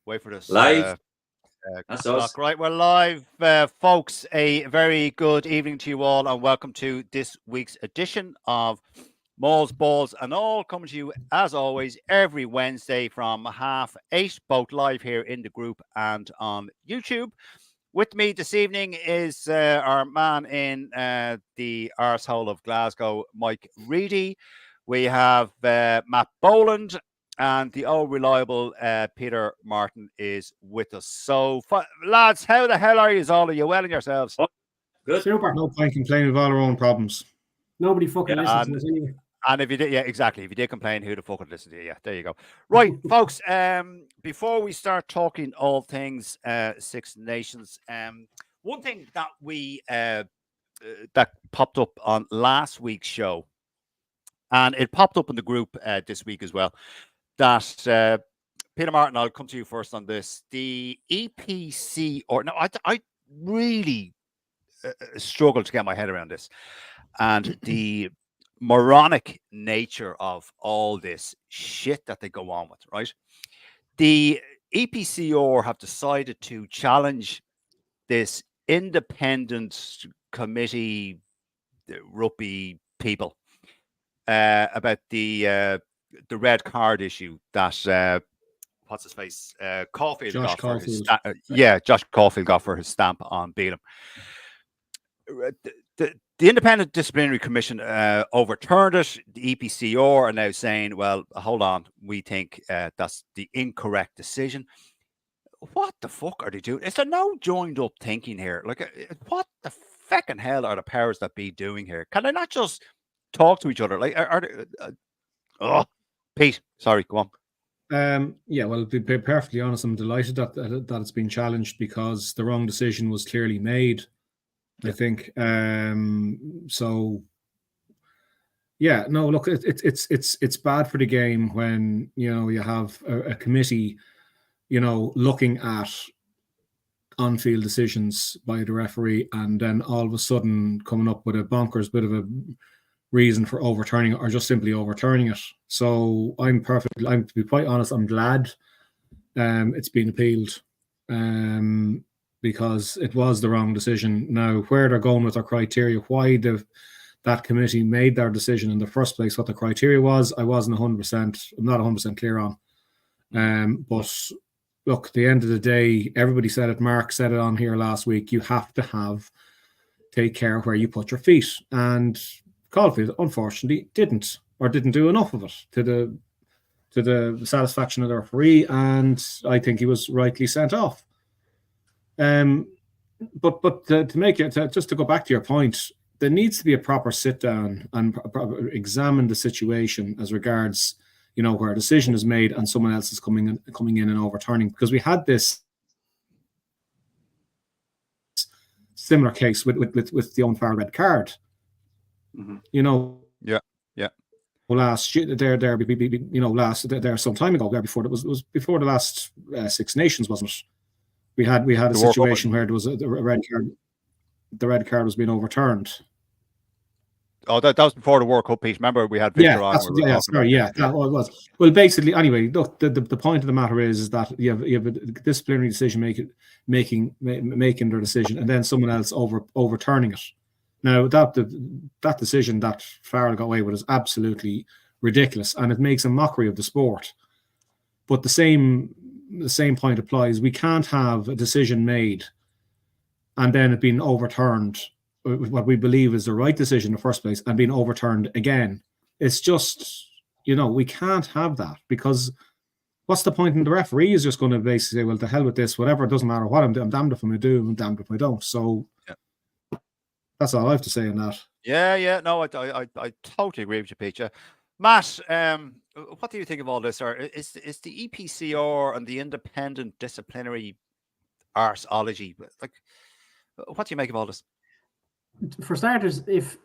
Wait for this. Live. That's us. Right, we're live, folks. A very good evening to you all, and welcome to this week's edition of Mauls, Balls, and All, coming to you as always every Wednesday from 8:30, both live here in the group and on YouTube. With me this evening is our man in the arsehole of Glasgow, Mike Reedy. We have Matt Boland. And the old reliable Peter Martin is with us. So, lads, how the hell are you all? Are you well in yourselves? Oh, good. Super. No point complaining of all our own problems. Nobody fucking listens to us anyway. And if you did, yeah, exactly. If you did complain, who the fuck would listen to you? Yeah, there you go. Right, folks. Before we start talking all things Six Nations, one thing that we that popped up on last week's show, and it popped up in the group this week as well. That Peter Martin, I'll come to you first on this. The EPC, or no, I really struggle to get my head around this, and the moronic nature of all this shit that they go on with. Right, the EPCR have decided to challenge this independent committee, rugby people, about the red card issue that what's his face Caulfield got for his Josh Caulfield got for his stamp on Beelum. The Independent Disciplinary Commission overturned it. The EPCR are now saying, well, hold on, we think that's the incorrect decision. What the fuck are they doing? Is there no joined up thinking here? Like, what the fucking hell are the powers that be doing here? Can they not just talk to each other? Like, are they, Pete, sorry, go on. Yeah, well, to be perfectly honest, I'm delighted that it's been challenged because the wrong decision was clearly made. I think. So, yeah, no, look, it's bad for the game when you have a committee, looking at on-field decisions by the referee, and then all of a sudden coming up with a bonkers bit of a reason for overturning it, or just simply overturning it. So I'm to be quite honest, I'm glad it's been appealed, because it was the wrong decision. Now, where they're going with their criteria, why that committee made their decision in the first place, what the criteria was, I'm not 100% clear on. But look, at the end of the day, everybody said it. Mark said it on here last week. You have to take care where you put your feet, and Caulfield, unfortunately, didn't do enough of it to the satisfaction of the referee, and I think he was rightly sent off. But to make it, just to go back to your point, there needs to be a proper sit down and examine the situation as regards, where a decision is made and someone else is coming in and overturning, because we had this similar case with the unfair red card. Mm-hmm. Yeah. Last year, there some time ago, before it was before the last Six Nations, wasn't it? We had a situation where there was the red card. The red card was being overturned. Oh, that was before the World Cup piece. Remember, we had Victor on. That was. Well, basically, anyway, look, the point of the matter is that you have a disciplinary decision making their decision, and then someone else overturning it. Now, that decision that Farrell got away with is absolutely ridiculous, and it makes a mockery of the sport. But the same point applies. We can't have a decision made and then it being overturned, what we believe is the right decision in the first place, and being overturned again. It's just, we can't have that, because what's the point? And the referee is just going to basically say, well, to hell with this, whatever, it doesn't matter what I'm damned if I do, I'm damned if I don't. So that's all I have to say on that. Yeah. No, I totally agree with you, Peter. Matt, what do you think of all this? Or is the EPCR and the Independent Disciplinary Arseology, like, what do you make of all this? For starters, if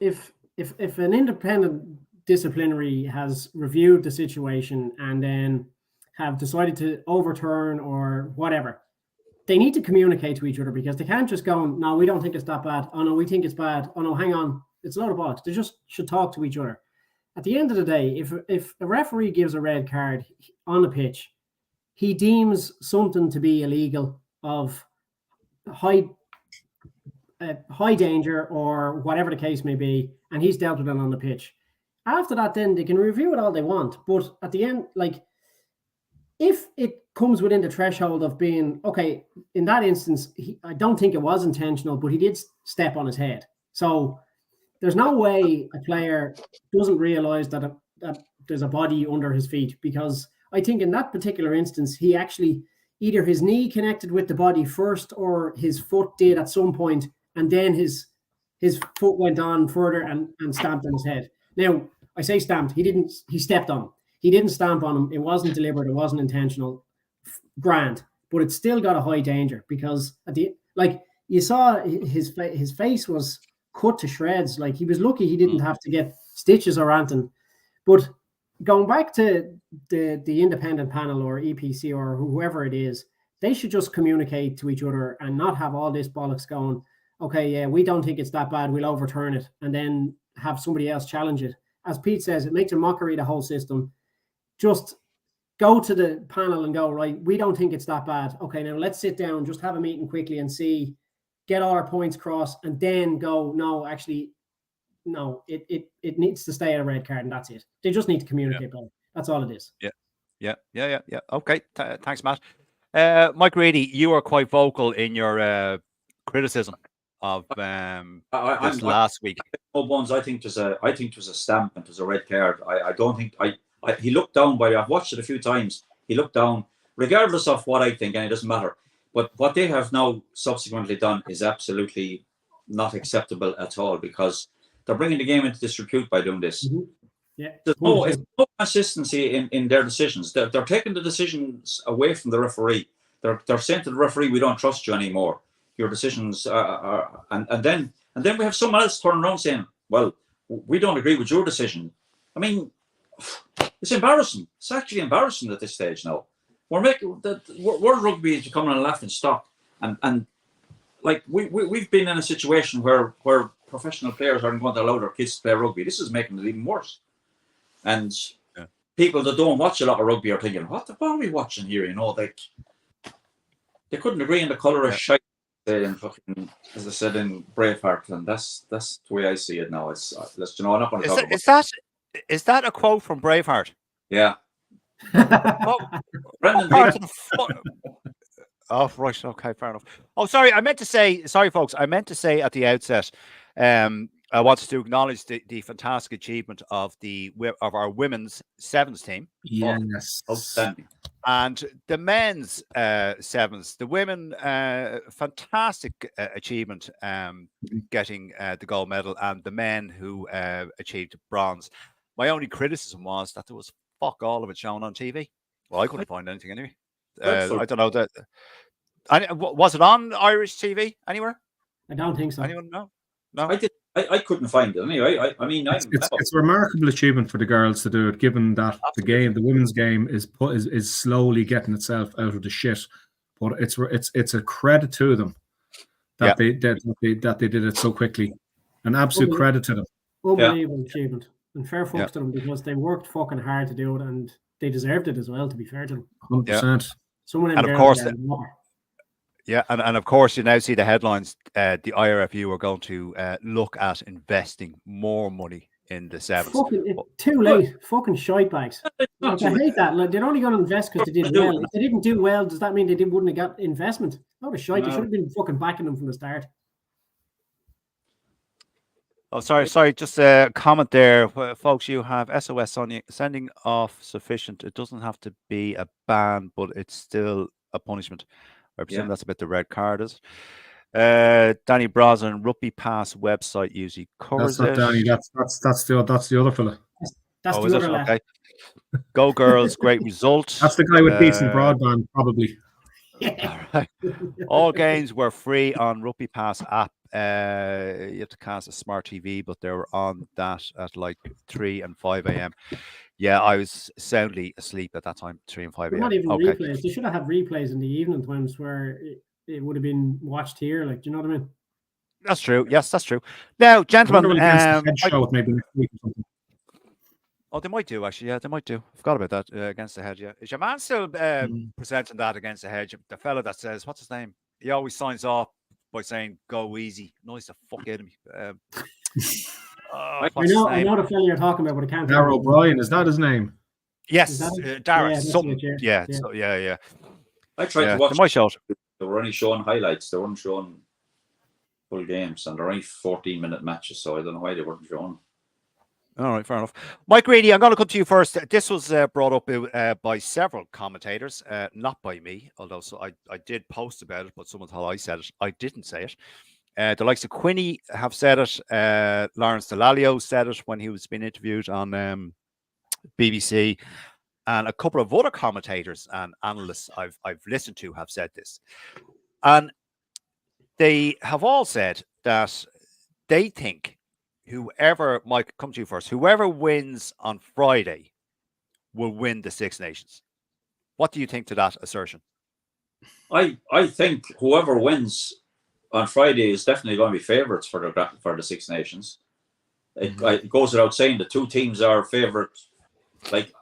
an independent disciplinary has reviewed the situation and then have decided to overturn or whatever, they need to communicate to each other, because they can't just go, no, we don't think it's that bad. Oh no, we think it's bad. Oh no, hang on, it's not about. They just should talk to each other. At the end of the day, if a referee gives a red card on the pitch, he deems something to be illegal of high danger or whatever the case may be, and he's dealt with it on the pitch. After that, then they can review it all they want, but at the end, like, if it comes within the threshold of being okay, in that instance, I don't think it was intentional, but he did step on his head. So there's no way a player doesn't realize that there's a body under his feet, because I think in that particular instance, he actually either his knee connected with the body first or his foot did at some point, and then his foot went on further and stamped on his head. Now, I say stamped, he stepped on him. He didn't stamp on him. It wasn't deliberate. It wasn't intentional. Grand, but it still got a high danger, because you saw his face was cut to shreds. Like, he was lucky he didn't have to get stitches or anything. But going back to the independent panel or EPC or whoever it is, they should just communicate to each other and not have all this bollocks going, okay, yeah, we don't think it's that bad, we'll overturn it, and then have somebody else challenge it. As Pete says, it makes a mockery of the whole system. Just go to the panel and go, right, we don't think it's that bad. Okay, now let's sit down, just have a meeting quickly and see, get all our points crossed, and then go, no, actually, no, it needs to stay at a red card, and that's it. They just need to communicate better. That's all it is. Yeah. Okay, thanks, Matt. Mike Reedy, you are quite vocal in your criticism of this last week. Bones, I think it was a stamp and it was a red card. I don't think he looked down. I've watched it a few times. He looked down, regardless of what I think, and it doesn't matter. But what they have now subsequently done is absolutely not acceptable at all, because they're bringing the game into disrepute by doing this. Mm-hmm. Yeah, there's no consistency in their decisions. They're taking the decisions away from the referee. They're saying to the referee, "We don't trust you anymore. Your decisions are," and then we have someone else turning around saying, "Well, we don't agree with your decision." I mean, it's embarrassing. It's actually embarrassing at this stage now. We're making World Rugby is becoming a laughing stock, and like we've been in a situation where professional players aren't going to allow their kids to play rugby. This is making it even worse. And people that don't watch a lot of rugby are thinking, what are we watching here? You know, like, they couldn't agree on the colour of shite, and fucking, as I said in Braveheart, and that's the way I see it now. It's I'm not going to talk about it. Is that a quote from Braveheart? Yeah. Brendan, oh, right. Okay, fair enough. Oh, sorry. Sorry, folks. I meant to say at the outset, I wanted to acknowledge the fantastic achievement of our women's sevens team. Yes. Outstanding. And the men's sevens, the women, fantastic achievement, getting the gold medal, and the men who achieved bronze. My only criticism was that there was fuck all of it shown on TV. Well, I couldn't find anything anyway. I don't know that. Was it on Irish TV anywhere? I don't think so. Anyone know? No, I couldn't find it anyway. I mean, it's a remarkable achievement for the girls to do it, given that the women's game is slowly getting itself out of the shit. But it's a credit to them that they did it so quickly. An absolute credit to them. Unbelievable achievement, and fair fucks to them, because they worked fucking hard to do it, and they deserved it as well. To be fair to them, 100%. Someone, and of course. Yeah, and of course, you now see the headlines. The IRFU are going to look at investing more money in the sevens. Too late. Fucking shite bags. Like, I hate that. Like, they're only going to invest because they did well. If they didn't do well, does that mean they wouldn't have got investment? Not a shite. They should have been fucking backing them from the start. Oh, sorry. Just a comment there, folks. You have SOS on you. Sending off sufficient. It doesn't have to be a ban, but it's still a punishment. I presume that's a bit the red card, is it? Danny Brosnan, Rugby Pass website usually covers it. That's not Danny. That's the other fella. That's the other lad. Okay. Go girls, great result. That's the guy with decent broadband, probably. All right. All games were free on Rugby Pass app. You have to cast a smart TV, but they were on that at like 3 and 5 a.m. Yeah, I was soundly asleep at that time, 3 and 5 a.m. Not even replays. They should have had replays in the evening times where it would have been watched here. Like, do you know what I mean? That's true. Yes, that's true. Now, gentlemen, show maybe next week or something. Oh, they might do actually. Yeah, they might do. Forgot about that against the Hedge. Yeah, is your man still presenting that against the Hedge? The fella that says, what's his name? He always signs off by saying "Go easy." Noise the fuck out of me. I What's his I name? know the fella you're talking about, but I can't. Darrell O'Brien, is that his name? Yes, Is that Dara. that's Something. it, Yeah. yeah. So, yeah. I tried Yeah, to watch. they might show it. They were only showing highlights. They weren't showing full games, and they're only 14-minute matches. So I don't know why they weren't showing. All right, fair enough. Mike Reedy, I'm going to come to you first. This was brought up by several commentators, not by me, although I did post about it, but someone thought I said it. I didn't say it. The likes of Quinny have said it. Lawrence Delalio said it when he was being interviewed on BBC, and a couple of other commentators and analysts I've listened to have said this, and they have all said that they think whoever, Mike, come to you first, whoever wins on Friday will win the Six Nations. What do you think to that assertion? I think whoever wins on Friday is definitely going to be favourites for the Six Nations. It goes without saying the two teams are favourite, like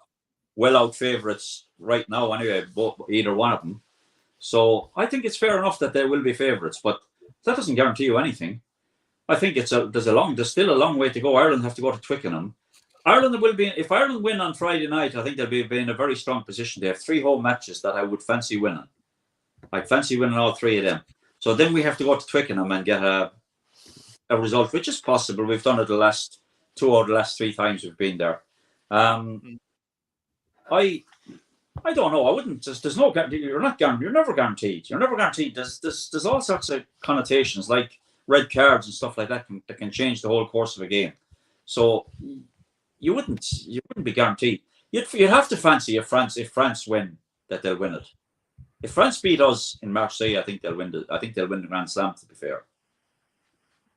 well out favourites right now anyway, either one of them. So I think it's fair enough that they will be favourites, but that doesn't guarantee you anything. I think there's still a long way to go. Ireland have to go to Twickenham. If Ireland win on Friday night, I think they'll be in a very strong position. They have 3 home matches that I would fancy winning. I'd fancy winning all 3 of them. So then we have to go to Twickenham and get a result, which is possible. We've done it the last 2 or the last 3 times we've been there. I don't know. I wouldn't. There's no guarantee. You're never guaranteed. You're never guaranteed. There's all sorts of connotations like red cards and stuff like that that can change the whole course of a game. So you wouldn't be guaranteed. You'd have to fancy if France win that they'll win it. If France beat us in Marseille, I think they'll win the Grand Slam. To be fair.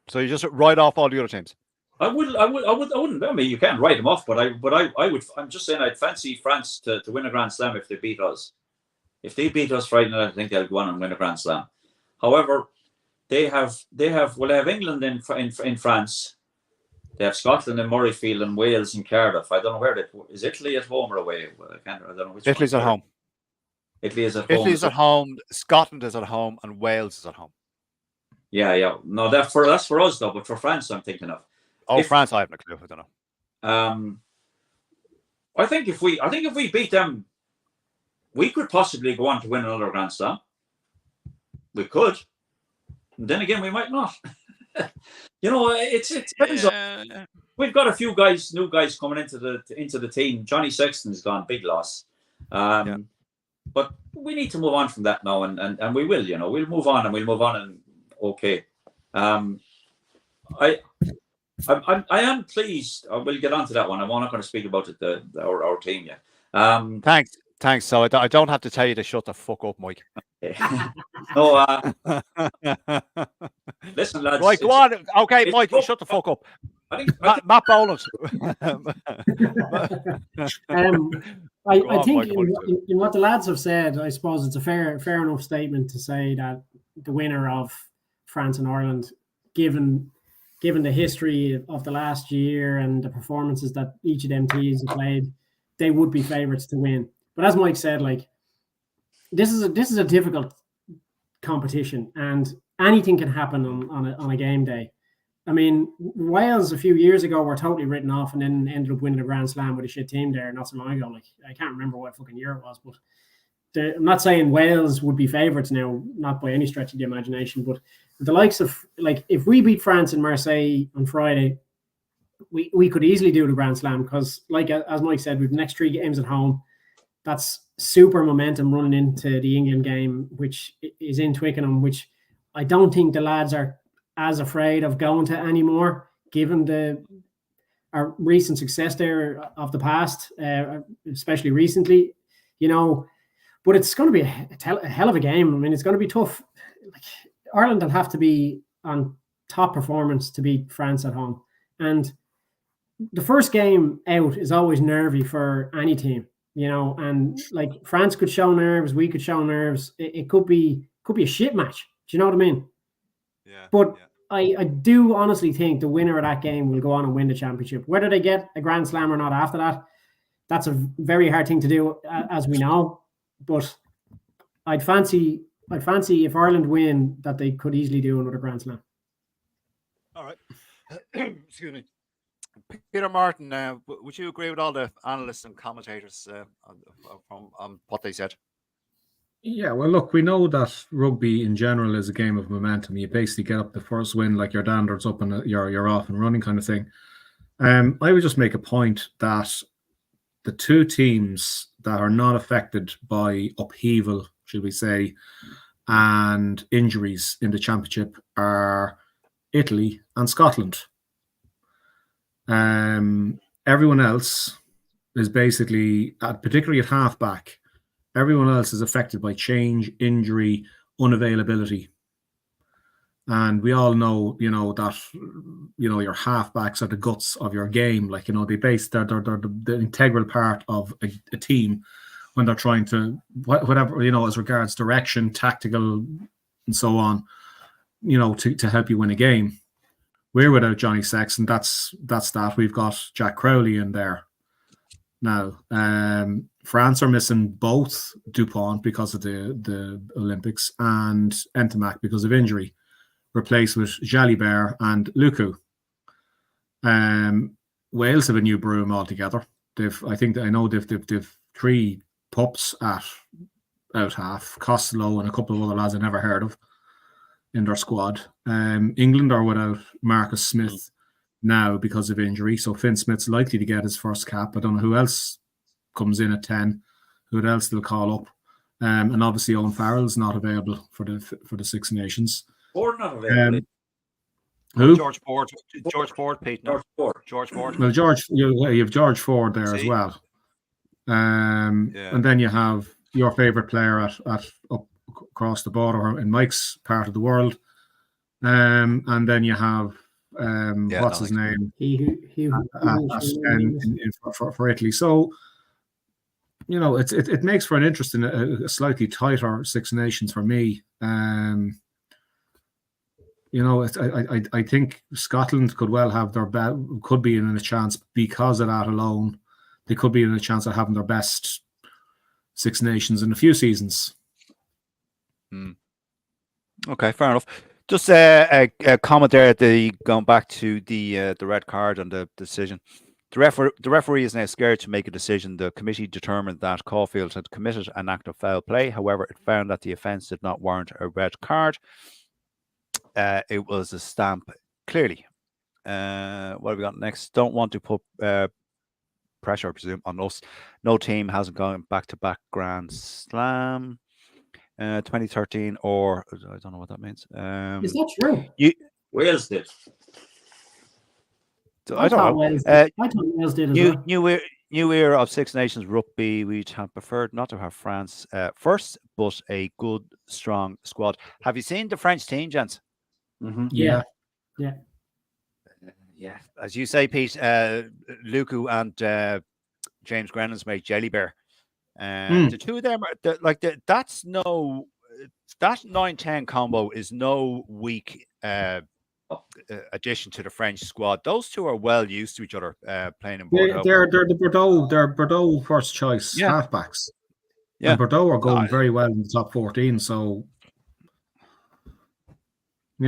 So you just write off all the other teams. I wouldn't. I mean, you can't write them off, but I would. I'm just saying, I'd fancy France to win a Grand Slam if they beat us. If they beat us Friday night, I think they'll go on and win a Grand Slam. However, they have England in France. They have Scotland in Murrayfield and Wales in Cardiff. I don't know where is Italy at home or away. I don't know which. Italy's at home. Italy is at home. Italy's at home. Scotland is at home, and Wales is at home. Yeah. No, that's for us though. But for France, I'm thinking of. France, I have no clue. I don't know. I think if we beat them, we could possibly go on to win another Grand Slam. We could. And then again, we might not. It depends on. We've got a few new guys coming into the team. Johnny Sexton's gone, big loss. But we need to move on from that now, and we will. We'll move on and okay. I am pleased. We'll get on to that one. I'm not going to speak about it. Our team yet. Thanks. So I don't have to tell you to shut the fuck up, Mike. No. Listen, lads. Right, go on. Okay, Mike, shut the fuck up. Matt Boland. I think in what the lads have said, I suppose it's a fair enough statement to say that the winner of France and Ireland, given the history of the last year and the performances that each of them teams have played, they would be favourites to win. But as Mike said, like this is a difficult competition, and anything can happen on a game day. I mean, Wales a few years ago were totally written off and then ended up winning a Grand Slam with a shit team there not so long ago. Like, I can't remember what fucking year it was, but I'm not saying Wales would be favourites now, not by any stretch of the imagination, but the likes of, like, if we beat France in Marseille on Friday, we could easily do the Grand Slam because, like, as Mike said, we've the next 3 games at home. That's super momentum running into the England game, which is in Twickenham, which I don't think the lads are as afraid of going to anymore, given our recent success there of the past, especially recently, But it's going to be a hell of a game. I mean, it's going to be tough. Like, Ireland will have to be on top performance to beat France at home, and the first game out is always nervy for any team, And like France could show nerves, we could show nerves. It could be a shit match. Do you know what I mean? Yeah. But I do honestly think the winner of that game will go on and win the championship. Whether they get a Grand Slam or not after that, that's a very hard thing to do, as we know. But I'd fancy if Ireland win that they could easily do another Grand Slam. All right. Excuse me. Peter Martin, would you agree with all the analysts and commentators on what they said? Yeah, well, look, we know that rugby in general is a game of momentum. You basically get up the first win, like your dander's up and you're off and running kind of thing. I would just make a point that the two teams that are not affected by upheaval, should we say, and injuries in the championship are Italy and Scotland. Everyone else is basically, particularly at halfback, everyone else is affected by change, injury, unavailability. And we all know, that, your halfbacks are the guts of your game. Like, they're the integral part of a team when they're trying to, whatever, as regards direction, tactical, and so on, to help you win a game. We're without Johnny Sexton. That's that. We've got Jack Crowley in there now. France are missing both Dupont because of the Olympics and Ntamack because of injury, replaced with Jalibert and Luku. Wales have a new broom altogether. They've 3 pups at out half, Costello and a couple of other lads I never heard of in their squad. England are without Marcus Smith now because of injury, so Finn Smith's likely to get his first cap. I don't know who else comes in at 10, who else they'll call up, and obviously Owen Farrell's not available for the Six Nations. Or not available. Who? George Ford, Pete. No. George Ford. Well, you have George Ford there as well. And then you have your favourite player at up across the border in Mike's part of the world, and then you have what's his name? For Italy. So it makes for an interesting, a slightly tighter Six Nations for me. I think Scotland could well have could be in a chance because of that alone. They could be in a chance of having their best Six Nations in a few seasons. Okay, fair enough. Just a comment there going back to the red card and the decision. The referee is now scared to make a decision. The committee determined that Caulfield had committed an act of foul play. However, it found that the offence did not warrant a red card. It was a stamp, clearly. What have we got next? Don't want to put pressure, I presume, on us. No team hasn't gone back-to-back Grand Slam. 2013, or I don't know what that means. Is that true? Wales did. I don't know. I thought Wales did as well. New era of Six Nations rugby. We'd have preferred not to have France first, but a good, strong squad. Have you seen the French team, gents? Mm-hmm. Yeah. As you say, Pete, Luku and James Grennan's mate Jalibert. The two of them are that 9-10 combo is no weak addition to the French squad. Those two are well used to each other playing in Bordeaux. They're the Bordeaux first choice halfbacks. Yeah, and Bordeaux are going very well in the top 14. So they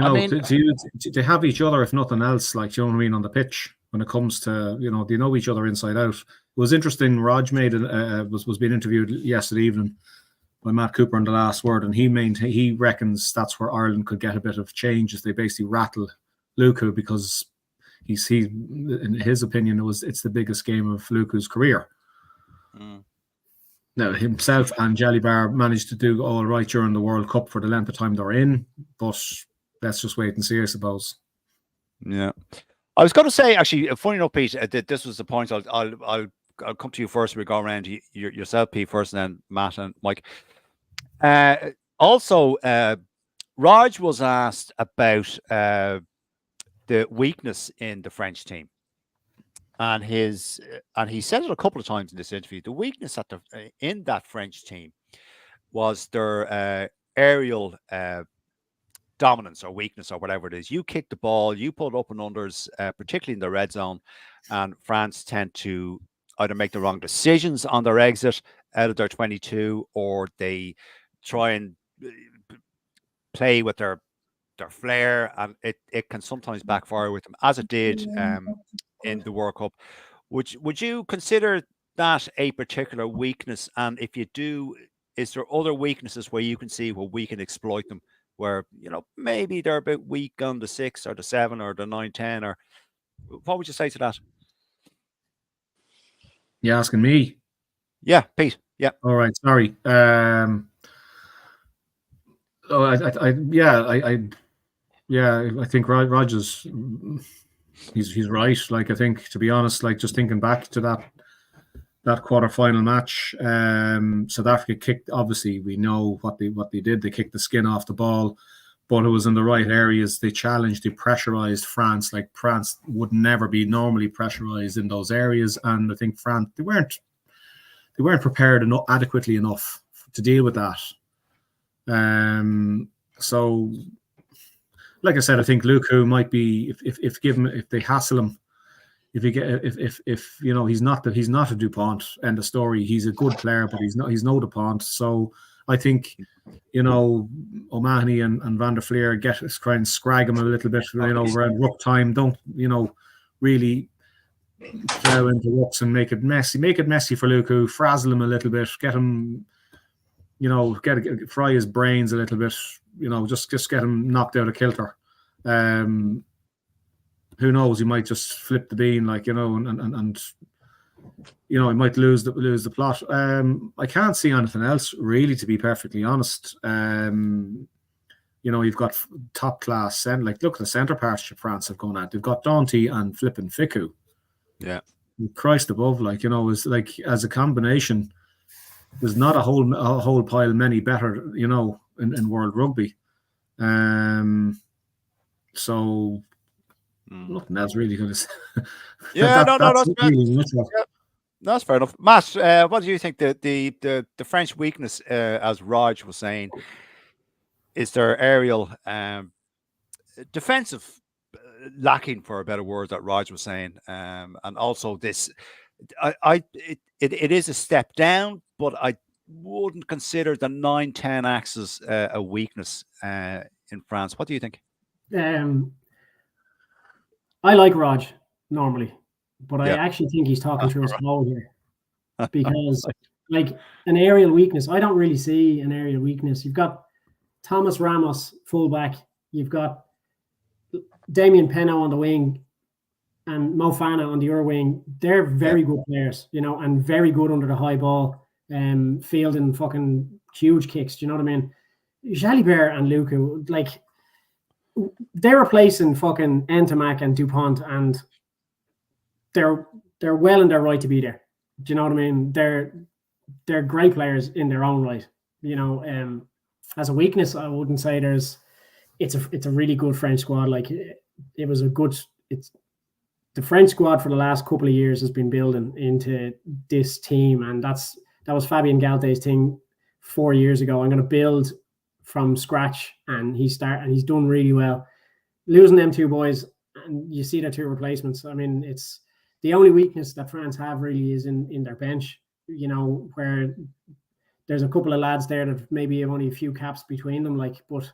have each other if nothing else. Like, you know what I mean, on the pitch when it comes to they know each other inside out. It was interesting. Rog was being interviewed yesterday evening by Matt Cooper on The Last Word, and he reckons that's where Ireland could get a bit of change, as they basically rattle Luku, because he in his opinion it's the biggest game of Luku's career. Now himself and Jalibert managed to do all right during the World Cup for the length of time they're in, but let's just wait and see, I suppose. Yeah, I was going to say, actually, funny enough, Pete, this was the point. I'll come to you first. We go around yourself, Pete, first, and then Matt and Mike. Also, Raj was asked about the weakness in the French team, and he said it a couple of times in this interview. The weakness in that French team was their aerial dominance or weakness or whatever it is. You kick the ball, you put up and unders, particularly in the red zone, and France tend to either make the wrong decisions on their exit out of their 22, or they try and play with their flair, and it can sometimes backfire with them, as it did in the World Cup. Would you consider that a particular weakness? And if you do, is there other weaknesses where you can see where we can exploit them? Where maybe they're a bit weak on the 6 or the 7 or the 9-10, or what would you say to that? You asking me? Yeah, Pete. Yeah. All right. Sorry. I think Rogers, he's right. Like, I think, to be honest, like, just thinking back to that quarter-final match, South Africa kicked. Obviously, we know what they did. They kicked the skin off the ball, but it was in the right areas. They challenged, they pressurized France. Like, France would never be normally pressurized in those areas, and I think France, they weren't prepared adequately enough to deal with that. So, like I said, I think Lukaku might be, if they hassle him, if he's not a Dupont, end of story. He's a good player, but he's no Dupont. So I think O'Mahony and Van der Fleer try and scrag him a little bit, around ruck time. Don't really plow into rucks and make it messy. Make it messy for Lukaku. Frazzle him a little bit. Get him, fry his brains a little bit. Just get him knocked out of kilter. Who knows? He might just flip the bean, and he might lose the plot. I can't see anything else really, to be perfectly honest. You've got top class look at the centre partnership France have gone at. They've got Dante and flipping Fiku. Yeah, Christ above, is like, as a combination, there's not a whole pile many better, in world rugby. So nothing else really going to say. Yeah, that's really that's fair enough. Matt, what do you think the French weakness, as Raj was saying, is their aerial defensive lacking, for a better word, that Raj was saying, and also this, it is a step down, but I wouldn't consider the 9-10 axis a weakness in France. What do you think? I like Raj normally, but I Yeah. actually think he's talking through his hole here, because like an aerial weakness, I don't really see an aerial weakness. You've got Thomas Ramos fullback, you've got Damien Penaud on the wing, and Mo Fana on the other wing. They're very good players, and very good under the high ball, fielding fucking huge kicks. Do you know what I mean? Jalibert and Lukaku, like, they're replacing fucking Ntamack and Dupont, and they're well in their right to be there. Do you know what I mean? They're great players in their own right. As a weakness, I wouldn't say it's a really good French squad. Like, the French squad for the last couple of years has been building into this team, and that was Fabien Galtier's thing 4 years ago. I'm going to build from scratch, and he's done really well. Losing them two boys, and you see their two replacements. I mean, it's the only weakness that France have really is in their bench, where there's a couple of lads there that maybe have only a few caps between them, but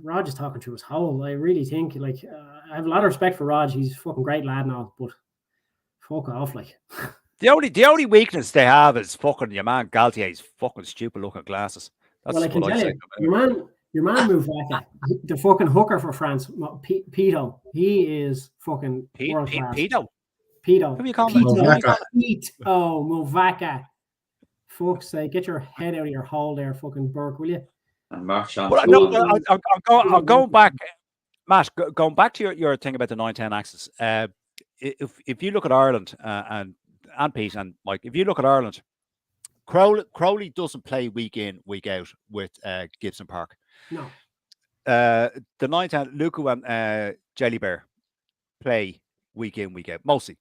Raj is talking through his hole. I really think, I have a lot of respect for Raj. He's a fucking great lad now, but fuck off, like. The only weakness they have is fucking your man Galtier's fucking stupid looking glasses. That's I can what tell I say. your man Muvaka, the fucking hooker for France, Pito. He is fucking world class. Pito. Pito. Who are you calling him? Muvaka. Fuck's sake, get your head out of your hole there, fucking Burke, will you? And Marchand. Well, no, I'm going back, Matt. Going back to your thing about the 9-10 axis. If you look at Ireland and Pete and Mike, if you look at Ireland, Crowley doesn't play week in, week out with Gibson Park. No. The 9-10, Lukaku and Jalibert play week in, week out, mostly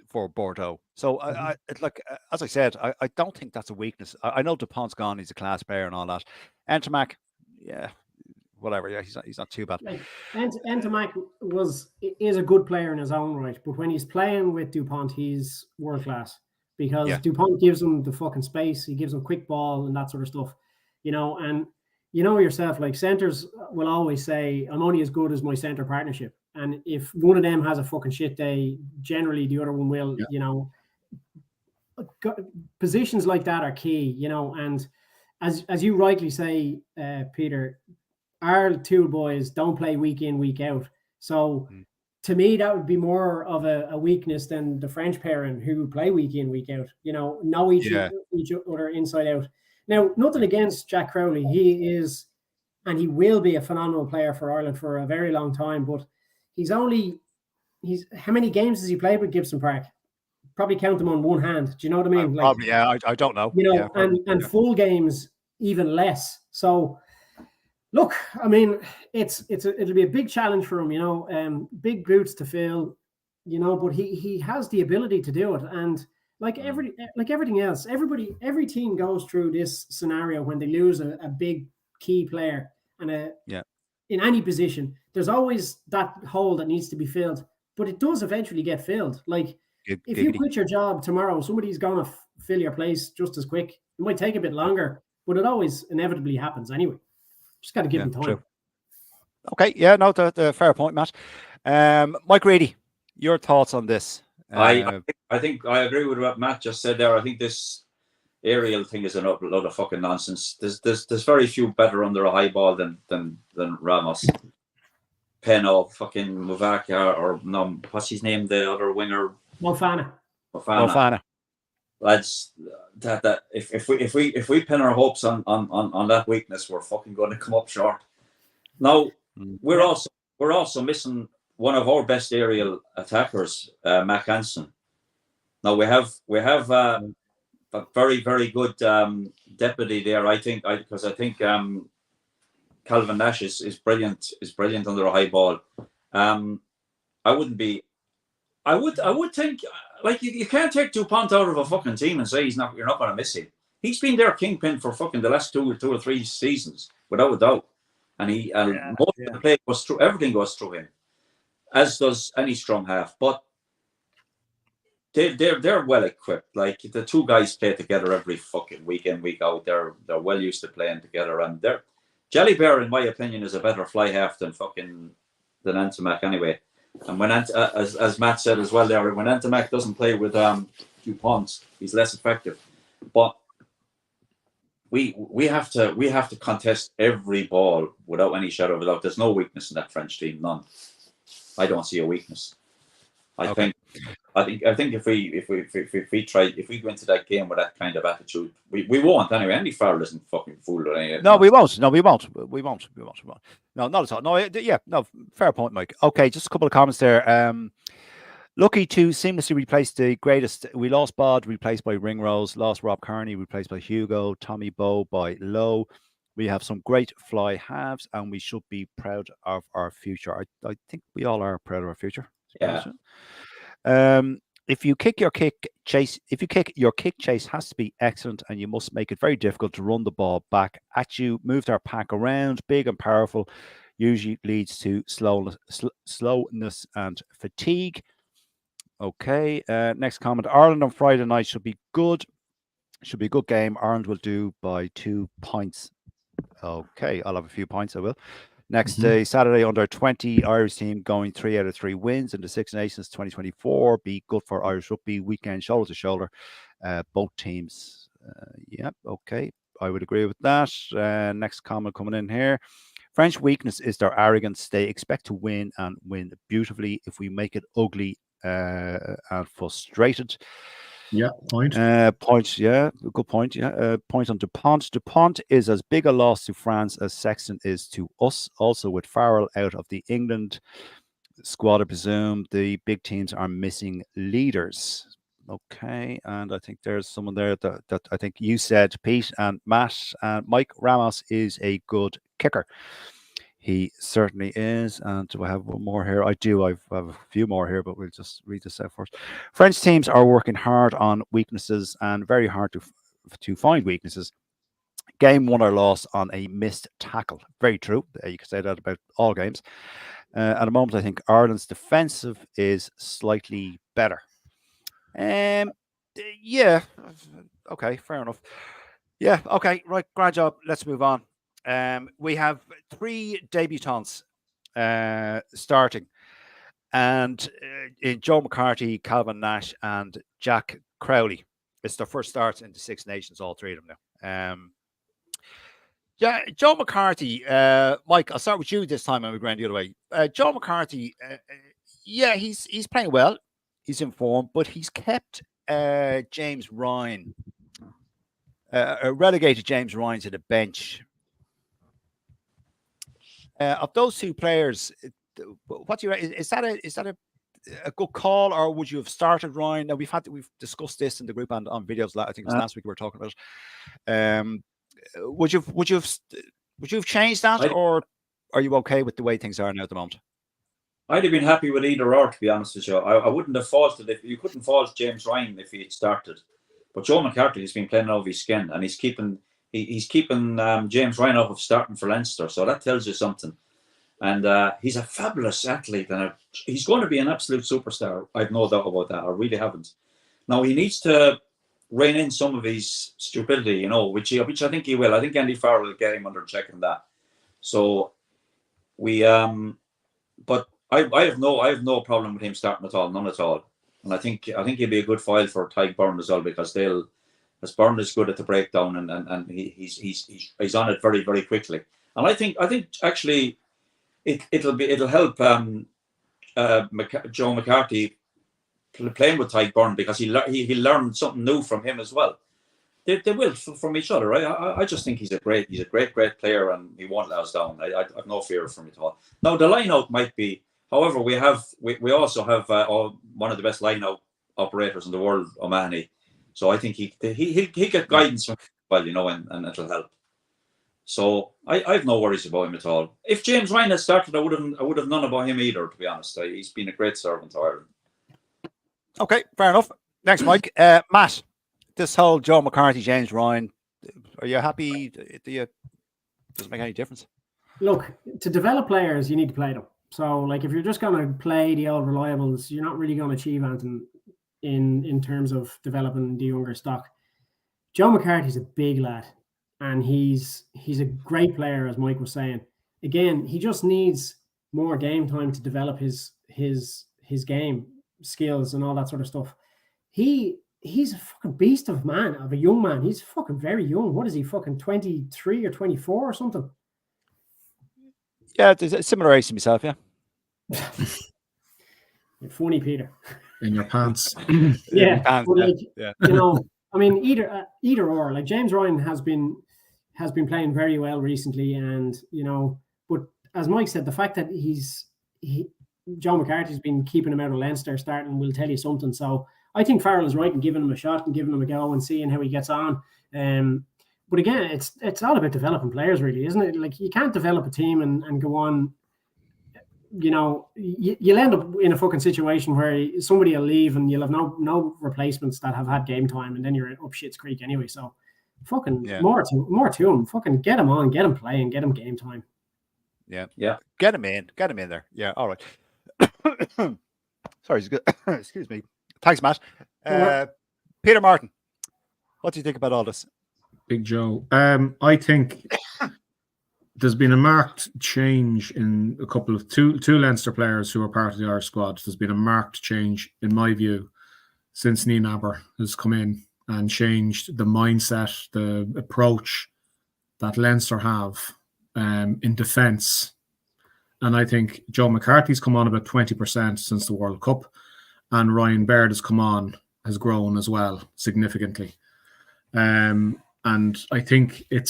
for Bordeaux. So as I said, I don't think that's a weakness. I know Dupont's gone; he's a class player and all that. Ntamack, yeah, whatever. Yeah, he's not too bad. Like Ntamack is a good player in his own right, but when he's playing with Dupont, he's world class because Yeah. Dupont gives him the fucking space. He gives him quick ball and that sort of stuff, And you know yourself, like centers will always say, "I'm only as good as my center partnership," and if one of them has a fucking shit day, generally the other one will. Yeah. Positions like that are key, and as you rightly say, Peter, our two boys don't play week in, week out. So to me, that would be more of a weakness than the French pairing who play week in, week out, know each other inside out. Now, nothing against Jack Crowley. He is, and he will be a phenomenal player for Ireland for a very long time, but he's how many games has he played with Gibson Park? Probably count them on one hand. Do you know what I mean? Probably, yeah. I don't know. And full games even less. So, look, I mean, it'll be a big challenge for him. Big boots to fill. But he has the ability to do it. And like everything else, every team goes through this scenario when they lose a big key player and in any position. There's always that hole that needs to be filled, but it does eventually get filled. Like. If you quit your job tomorrow, somebody's going to fill your place just as quick. It might take a bit longer, but it always inevitably happens anyway. Just got to give them time. True. Okay, yeah, no, the fair point, Matt. Mike Reedy, your thoughts on this? I think I agree with what Matt just said there. I think this aerial thing is a load of fucking nonsense. There's very few better under a high ball than Ramos. Peno, fucking Muvaka, or no, what's his name? The other winger. Mofana. Lads, that if we pin our hopes on that weakness, we're fucking going to come up short. Now we're also missing one of our best aerial attackers, Mac Hansen. Now we have a very, very good deputy there. I think Calvin Nash is brilliant under a high ball. I would think, like, you can't take Dupont out of a fucking team and say you're not going to miss him. He's been their kingpin for fucking the last two or three seasons, without a doubt. And most of the play goes through, everything goes through him, as does any strong half. But they're well equipped. Like, the two guys play together every fucking week in, week out. They're well used to playing together, and Jelly Bear, in my opinion, is a better fly half than Ntamack anyway. And when as Matt said as well there, when Ntamack doesn't play with Dupont, he's less effective. But we have to contest every ball without any shadow of a doubt. There's no weakness in that French team, none. I don't see a weakness. I think if we go into that game with that kind of attitude, we won't anyway. Andy Farrell isn't fucking fooled or anything. No, we won't. No, we won't. No, not at all. No, yeah, no, fair point, Mike. Okay, just a couple of comments there. Lucky to seamlessly replace the greatest. We lost Bod, replaced by Ringrose. Lost Rob Kearney, replaced by Hugo. Tommy Bowe by Lowe. We have some great fly halves, and we should be proud of our future. I think we all are proud of our future. Yeah. If you kick your kick chase has to be excellent, and you must make it very difficult to run the ball back at you. Move their pack around, big and powerful, usually leads to slowness and fatigue. Okay, next comment. Ireland on Friday night should be good. Should be a good game. Ireland will do by 2 points. Okay, I'll have a few points. I will. Next day, Saturday, under 20, Irish team going 3 out of 3 wins in the Six Nations 2024. Be good for Irish rugby. Weekend, shoulder to shoulder. Both teams. Okay. I would agree with that. Next comment coming in here. French weakness is their arrogance. They expect to win and win beautifully. If we make it ugly and frustrated. Yeah, point. Point, yeah, good point. Yeah, point on Dupont. Dupont is as big a loss to France as Sexton is to us. Also, with Farrell out of the England squad, I presume the big teams are missing leaders. Okay, and I think there's someone there that I think you said, Pete and Matt, and Mike Ramos is a good kicker. He certainly is. And do I have one more here? I do. I have a few more here, but we'll just read this out first. French teams are working hard on weaknesses and very hard to find weaknesses. game won or lost on a missed tackle. Very true. You can say that about all games. At the moment, I think Ireland's defensive is slightly better. Yeah. Okay, fair enough. Yeah, okay, right, great job. Let's move on. We have 3 debutants starting, and Joe McCarthy, Calvin Nash, and Jack Crowley. It's their first starts in the Six Nations, all 3 of them now. Yeah, Joe McCarthy, Mike, I'll start with you this time and we're going the other way. Joe McCarthy, yeah, he's playing well. He's in form, but he's kept James Ryan, relegated James Ryan to the bench. Of those 2 players, what do you is that a good call, or would you have started Ryan? Now we've discussed this in the group and on videos. I think it was last week we were talking about it. Would you have changed that, or are you okay with the way things are now at the moment? I'd have been happy with either or, to be honest with you. I wouldn't have faulted if you couldn't fault James Ryan if he had started. But Joe McCarthy has been playing over his skin, and he's keeping James Ryan off of starting for Leinster. So that tells you something. And he's a fabulous athlete, and he's going to be an absolute superstar. I've no doubt about that. I really haven't. Now he needs to rein in some of his stupidity, you know, which I think he will. I think Andy Farrell will get him under check on that. So but I have no problem with him starting at all, none at all. And I think he'll be a good file for Tyke Byrne as well, because as Byrne is good at the breakdown, and he's on it very, very quickly. And I think actually it'll help Joe McCarthy playing with Tyke Byrne, because he learned something new from him as well. They will from each other, right? I just think he's a great player, and he won't let us down. I have no fear from it at all. Now the line out might be, however, we also have one of the best line out operators in the world, O'Mahony. So I think he get guidance from, well, you know, and it'll help. So I have no worries about him at all. If James Ryan had started, I would have none about him either, to be honest. He's been a great servant to Ireland. Okay, fair enough. Thanks, Mike. Matt, this whole Joe McCarthy, James Ryan, are you happy? Does it make any difference? Look, to develop players, you need to play them. So, like, if you're just going to play the old reliables, you're not really going to achieve anything in terms of developing the younger stock. Joe McCarthy's a big lad, and he's a great player, as Mike was saying. Again, he just needs more game time to develop his game skills and all that sort of stuff. He's a fucking beast of a young man. He's fucking very young. What is he, fucking 23 or 24 or something? Yeah, it's a similar age to myself, yeah. You're funny, Peter. In your pants. Yeah, pants, but like, yeah. You know, I mean, either or. Like, James Ryan has been playing very well recently, and you know, but as Mike said, the fact that Joe McCarthy's been keeping him out of Leinster starting will tell you something. So I think Farrell is right in giving him a shot and giving him a go and seeing how he gets on. But again, it's all about developing players, really, isn't it? Like, you can't develop a team and go on. You know, you'll end up in a fucking situation where somebody will leave and you'll have no replacements that have had game time, and then you're up shit's creek anyway. So, fucking more to him. Fucking get him on, get him playing, get him game time. Yeah. Get him in there. Yeah. All right. Sorry, excuse me. Thanks, Matt. Peter Martin, what do you think about all this? Big Joe. I think there's been a marked change in a couple of two Leinster players who are part of the Irish squad. There's been a marked change, in my view, since Nienaber has come in and changed the mindset, the approach that Leinster have in defence. And I think Joe McCarthy's come on about 20% since the World Cup, and Ryan Baird has grown as well significantly. And I think the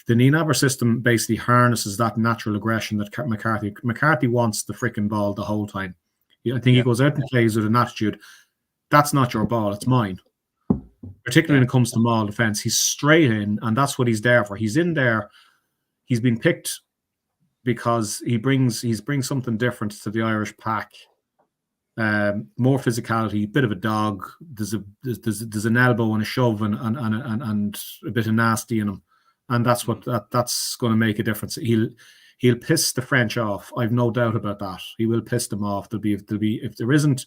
Nienaber system basically harnesses that natural aggression that McCarthy wants the freaking ball the whole time. I think he goes out and plays with an attitude. That's not your ball, it's mine. Particularly when it comes to Maul defence, he's straight in, and that's what he's there for. He's in there. He's been picked because he brings something different to the Irish pack more physicality, bit of a dog. There's an elbow and a shove and a bit of nasty in him, and that's what that's going to make a difference. He'll piss the French off. I've no doubt about that. He will piss them off. There'll be if there isn't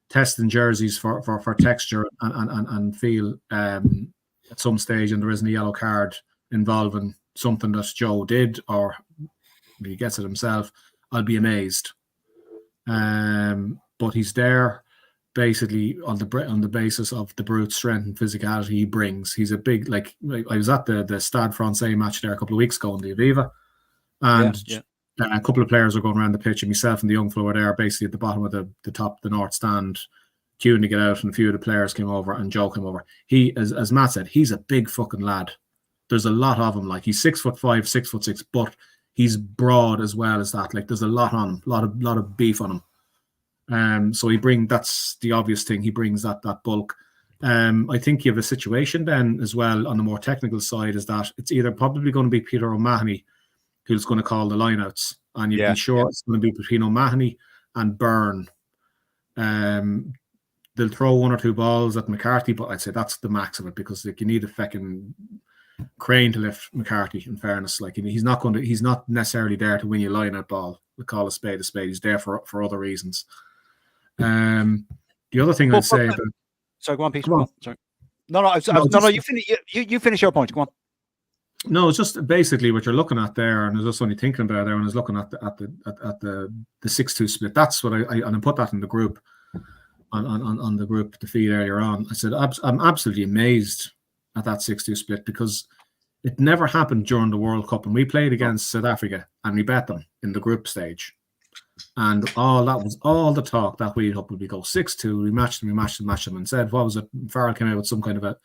testing jerseys for texture and feel at some stage, and there isn't a yellow card involving something that Joe did or he gets it himself, I'll be amazed. But he's there basically on the basis of the brute strength and physicality he brings. He's a big, like I was at the Stade Francais match there a couple of weeks ago in the Aviva, and a couple of players were going around the pitch, and myself and the young fellow were there basically at the bottom of the north stand queuing to get out, and a few of the players came over and Joe came over. He, as Matt said, he's a big fucking lad. There's a lot of him. Like, he's 6'5", 6'6", but he's broad as well as that. Like, there's a lot on him, lot of beef on him. So that's the obvious thing. He brings that bulk. I think you have a situation then as well on the more technical side, is that it's either probably going to be Peter O'Mahony who's going to call the lineouts, and you'd be sure it's going to be between O'Mahony and Byrne. They'll throw one or two balls at McCarthy, but I'd say that's the max of it, because like, you need a fucking crane to lift McCarthy, in fairness. Like, he's not necessarily there to win you line out ball. We call a spade a spade. He's there for other reasons. The other thing I'd say about, sorry, go on, Peter. Go on. Sorry. No, you finish your point. Go on. No, it's just basically what you're looking at there, and I was just only thinking about it there when I was looking at the 6-2 split. That's what I put that in the group on the group, the feed earlier on. I said I'm absolutely amazed at that 6-2 split, because it never happened during the World Cup, and we played against South Africa and we bet them in the group stage, and that was all the talk that we'd hope would go 6-2. We matched them, and said, what was it? Farrell came out with some kind of a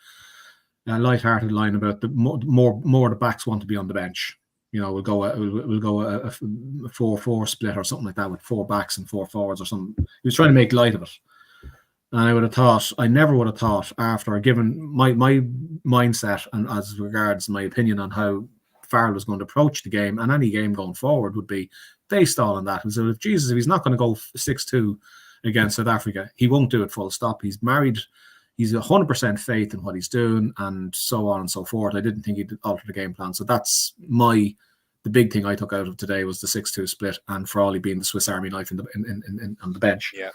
light-hearted line about the more the backs want to be on the bench. You know, we'll go a 4-4 split or something like that, with 4 backs and 4 forwards or something. He was trying to make light of it. And I never would have thought, after given my mindset and as regards my opinion on how Farrell was going to approach the game, and any game going forward, would be based all on that. And so if he's not going to go 6-2 against South Africa, he won't do it full stop. He's married. He's 100% faith in what he's doing, and so on and so forth. I didn't think he'd alter the game plan. So that's the big thing I took out of today, was the 6-2 split, and Frawley being the Swiss Army knife on the bench. Yeah.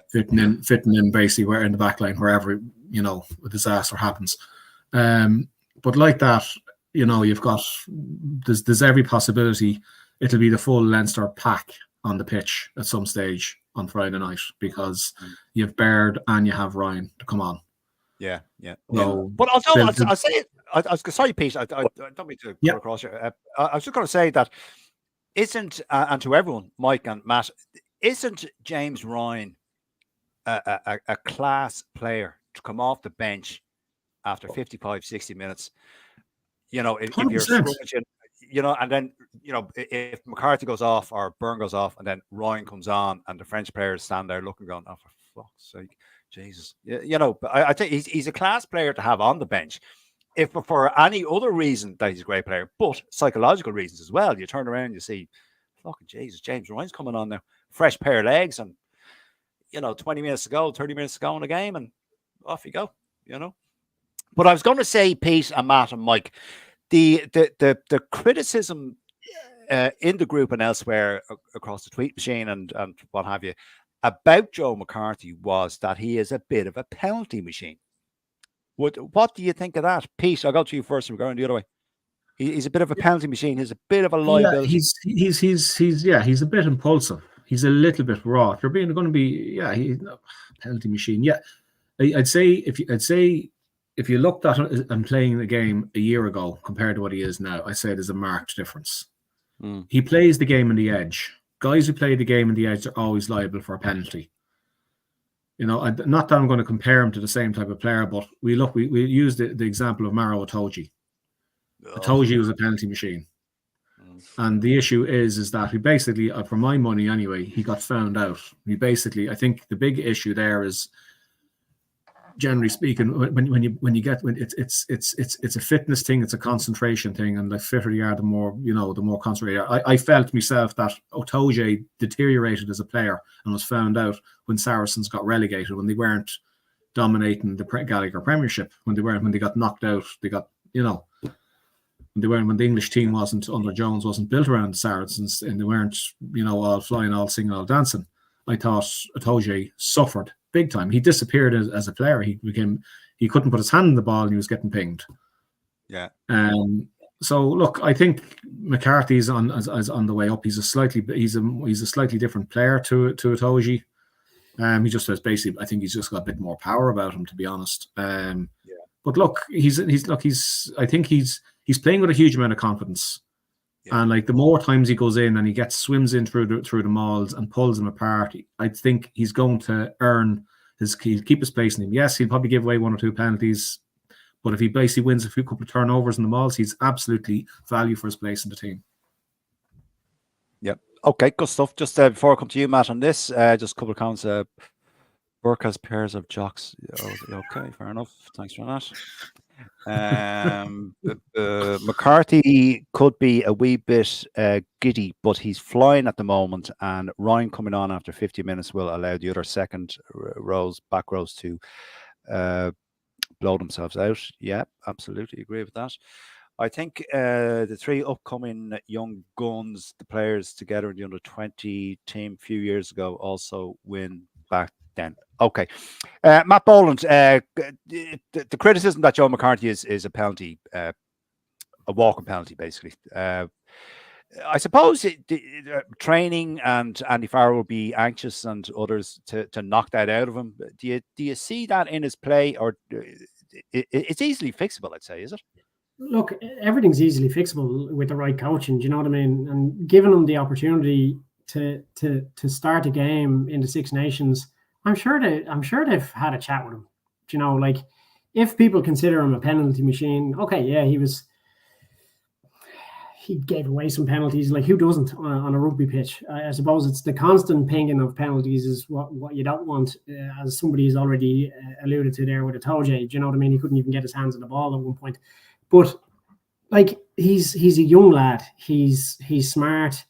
Fitting in basically where in the back line, wherever, you know, a disaster happens. But like that, you know, you've got, there's every possibility it'll be the full Leinster pack on the pitch at some stage on Friday night, because you have Baird and you have Ryan to come on. Yeah. So, but I'll say it. I was sorry, Pete. I don't mean to go across you. I was just going to say that and to everyone, Mike and Matt, isn't James Ryan a class player to come off the bench after 55, 60 minutes? You know, if you're scrummaging, you know, and then, you know, if McCarthy goes off or Byrne goes off, and then Ryan comes on, and the French players stand there looking, going, oh, for fuck's sake, Jesus. You know, but I think he's a class player to have on the bench. If for any other reason that he's a great player, but psychological reasons as well, you turn around and you see, fucking Jesus, James Ryan's coming on now, fresh pair of legs, and, you know, 20 minutes to go, 30 minutes to go in the game, and off you go, you know. But I was going to say, Pete and Matt and Mike, the criticism in the group and elsewhere across the tweet machine and what have you about Joe McCarthy was that he is a bit of a penalty machine. What do you think of that, Pete? I'll go to you first. We're going the other way. He's a bit of a penalty machine. He's a bit of a liability. Yeah, he's a bit impulsive. He's a little bit raw. If you're going to be, he's a penalty machine. Yeah, I'd say if you looked at him playing the game a year ago compared to what he is now, I say there's a marked difference. He plays the game on the edge. Guys who play the game on the edge are always liable for a penalty. You know, not that I'm going to compare him to the same type of player, but we use the example of Maro Itoje. Itoje was a penalty machine. And the issue is that he basically, for my money anyway, he got found out. I think the big issue there is generally speaking, when you get when it's a fitness thing, it's a concentration thing, and the fitter you are, the more the more concentrated. I felt myself that Otoje deteriorated as a player and was found out when Saracens got relegated, when they weren't dominating the Gallagher Premiership, when they got knocked out, they got when the English team wasn't under Jones wasn't built around the Saracens, and they weren't all flying, all singing, all dancing. I thought Otoje suffered big time. He disappeared as a player. He couldn't put his hand on the ball and he was getting pinged. Yeah. So look, I think McCarthy's on the way up. He's a slightly different player to Otoje. He just has basically, I think he's just got a bit more power about him, to be honest. But look, I think he's playing with a huge amount of confidence. Yeah. And like the more times he goes in and he swims in through the Mauls and pulls them apart, I think he's going to keep his place in him. Yes, he'll probably give away 1 or 2 penalties, but if he basically wins a couple of turnovers in the Mauls, he's absolutely value for his place in the team. Yep. Okay, good stuff. Just before I come to you, Matt, on this, just a couple of comments. Burke has pairs of jocks. Okay, fair enough. Thanks for that. McCarthy could be a wee bit giddy, but he's flying at the moment, and Ryan coming on after 50 minutes will allow the other back rows to blow themselves out. Yeah, absolutely agree with that. I think the 3 upcoming young guns, the players together in the under-20 team a few years ago, also win back then. Okay. Matt Boland, the criticism that Joe McCarthy is a penalty, a walking penalty, basically. I suppose training and Andy Farrell will be anxious, and others to knock that out of him. Do you see that in his play, or it's easily fixable, I'd say, is it? Look, everything's easily fixable with the right coaching. Do you know what I mean? And giving them the opportunity to start a game in the Six Nations, I'm sure they've had a chat with him. Do you know, like, if people consider him a penalty machine, okay, yeah, he gave away some penalties. Like, who doesn't on a rugby pitch? I suppose it's the constant pinging of penalties is what you don't want, as somebody has already alluded to there with Otoje. Do you know what I mean? He couldn't even get his hands on the ball at one point. But like, he's a young lad. He's smart.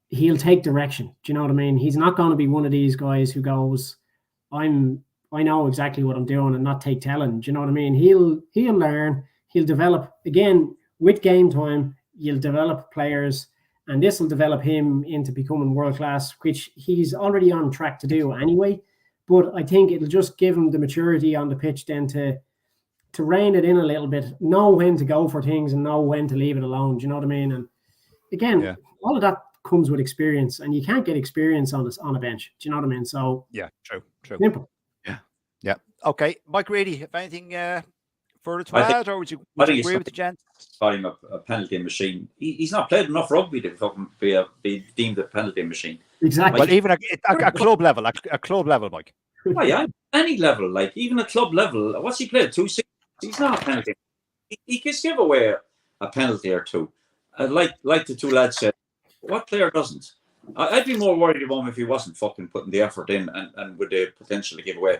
He'll take direction. Do you know what I mean? He's not going to be one of these guys who goes, I know exactly what I'm doing, and not take telling. Do you know what I mean? He'll learn. He'll develop. Again, with game time, you'll develop players, and this will develop him into becoming world class, which he's already on track to do anyway. But I think it'll just give him the maturity on the pitch then to rein it in a little bit, know when to go for things and know when to leave it alone. Do you know what I mean? And again, all of that comes with experience, and you can't get experience on a bench. Do you know what I mean? So yeah, true. Simple. Yeah. Okay, Mike Reedy, if anything further to add, or would you agree with the gents? Call him a penalty machine. He's not played enough rugby to be deemed a penalty machine. Exactly. Well, even a club level, Mike. Oh yeah, any level, like even a club level. What's he played? 2 6. He's not a penalty. He can give away a penalty or two. Like the 2 lads said, what player doesn't? I'd be more worried about him if he wasn't fucking putting the effort in and with the potential to give away.